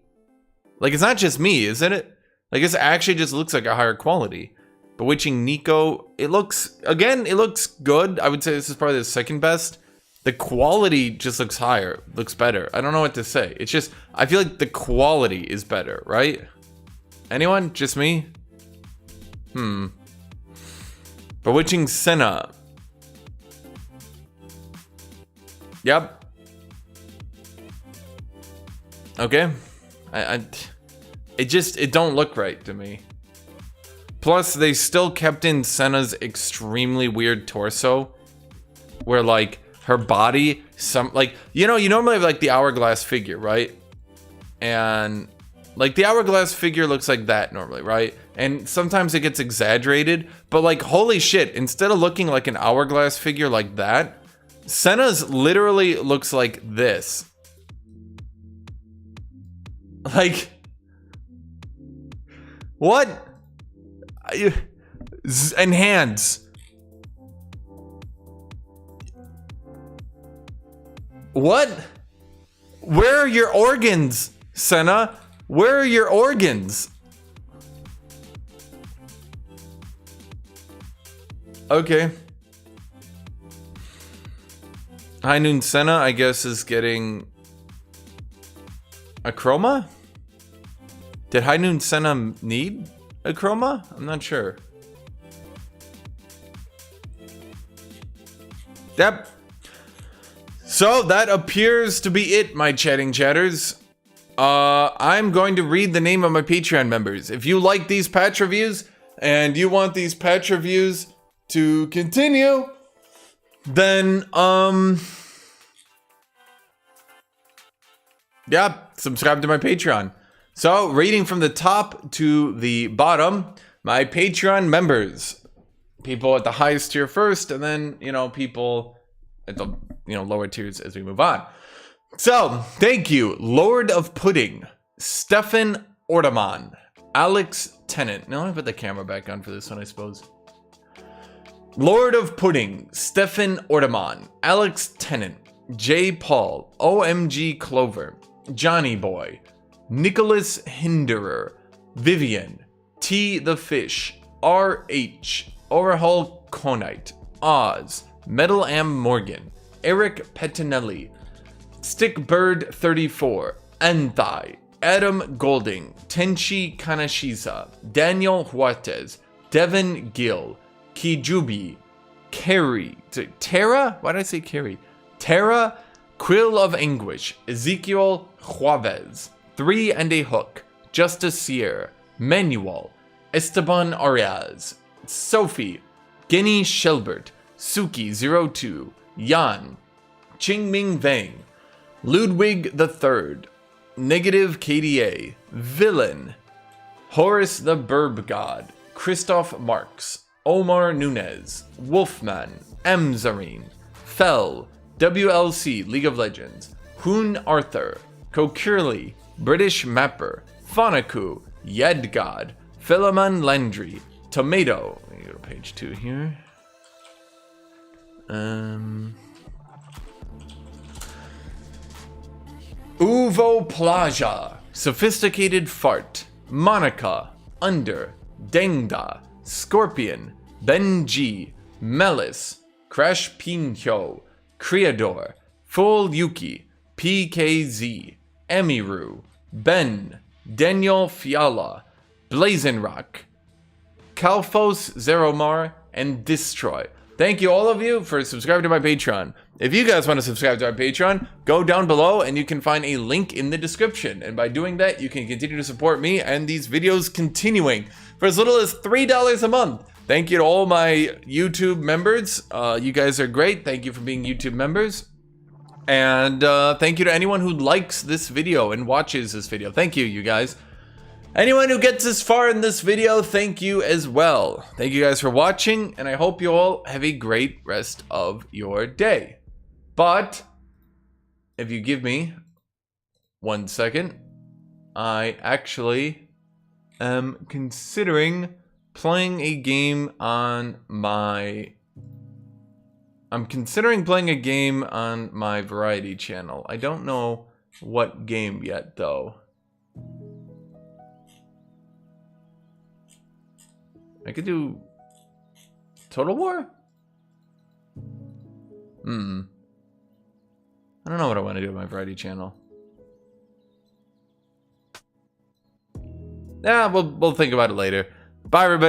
Like, it's not just me, isn't it? Like, it actually just looks like a higher quality. Bewitching Nico, it looks good. I would say this is probably the second best. The quality just looks higher, looks better. I don't know what to say. It's just, I feel like the quality is better, right? Anyone? Just me? Bewitching Senna. Yep. Okay. It don't look right to me. Plus, they still kept in Senna's extremely weird torso, where like her body, you normally have like the hourglass figure, right? And like the hourglass figure looks like that normally, right? And sometimes it gets exaggerated, but like, holy shit, instead of looking like an hourglass figure like that, Senna's literally looks like this. Like, what? And hands. What? Where are your organs, Senna? Where are your organs? Okay. High Noon Senna, I guess, is getting a chroma? Did High Noon Senna need a chroma? I'm not sure. Yep. So that appears to be it, my chatting chatters. I'm going to read the name of my Patreon members. If you like these patch reviews and you want these patch reviews to continue, then, yeah, subscribe to my Patreon. So, reading from the top to the bottom, my Patreon members. People at the highest tier first, and then, people at the, lower tiers as we move on. So, thank you, Lord of Pudding, Stefan Orteman, Alex Tennant. Now I put the camera back on for this one, I suppose. Lord of Pudding, Stefan Orteman, Alex Tennant, J. Paul, OMG Clover, Johnny Boy, Nicholas Hinderer, Vivian, T. the Fish, R.H., Overhaul Conite, Oz, Metal Am Morgan, Eric Pettinelli, Stickbird34, Enthai, Adam Golding, Tenchi Kanashisa, Daniel Huartez, Devin Gill, Kijubi, Carrie, Tara? Why did I say Carrie? Tara, Quill of Anguish, Ezekiel Juarez, 3 and a Hook, Justicier, Manuel, Esteban Arias, Sophie, Guinea Shelbert, Suki02, Yan, Qingming Vang, Ludwig III, Negative KDA, Villain, Horace the Burb God, Christoph Marx, Omar Nunez, Wolfman, Emzarine, Fell, WLC League of Legends, Hoon Arthur, Kokirli, British Mapper, Fanaku, Yedgod, Philemon Landry, Tomato. Let me go to page 2 here. Uvo Plaja, Sophisticated Fart, Monica, Under, Dengda, Scorpion, Benji, Melis, Crash Pinhyo, Creador, Full Yuki, PKZ, Emiru, Ben, Daniel Fiala, Blazenrock, Kalfos Zeromar, and Destroy. Thank you all of you for subscribing to my Patreon. If you guys want to subscribe to our Patreon, go down below and you can find a link in the description. And by doing that, you can continue to support me and these videos continuing for as little as $3 a month. Thank you to all my YouTube members. You guys are great. Thank you for being YouTube members. And thank you to anyone who likes this video and watches this video. Thank you, you guys. Anyone who gets this far in this video, thank you as well. Thank you guys for watching, and I hope you all have a great rest of your day. But if you give me 1 second, I actually am considering playing a game on my... I'm considering playing a game on my variety channel. I don't know what game yet, though. I could do Total War? I don't know what I want to do with my variety channel. Yeah, we'll think about it later. Bye, everybody.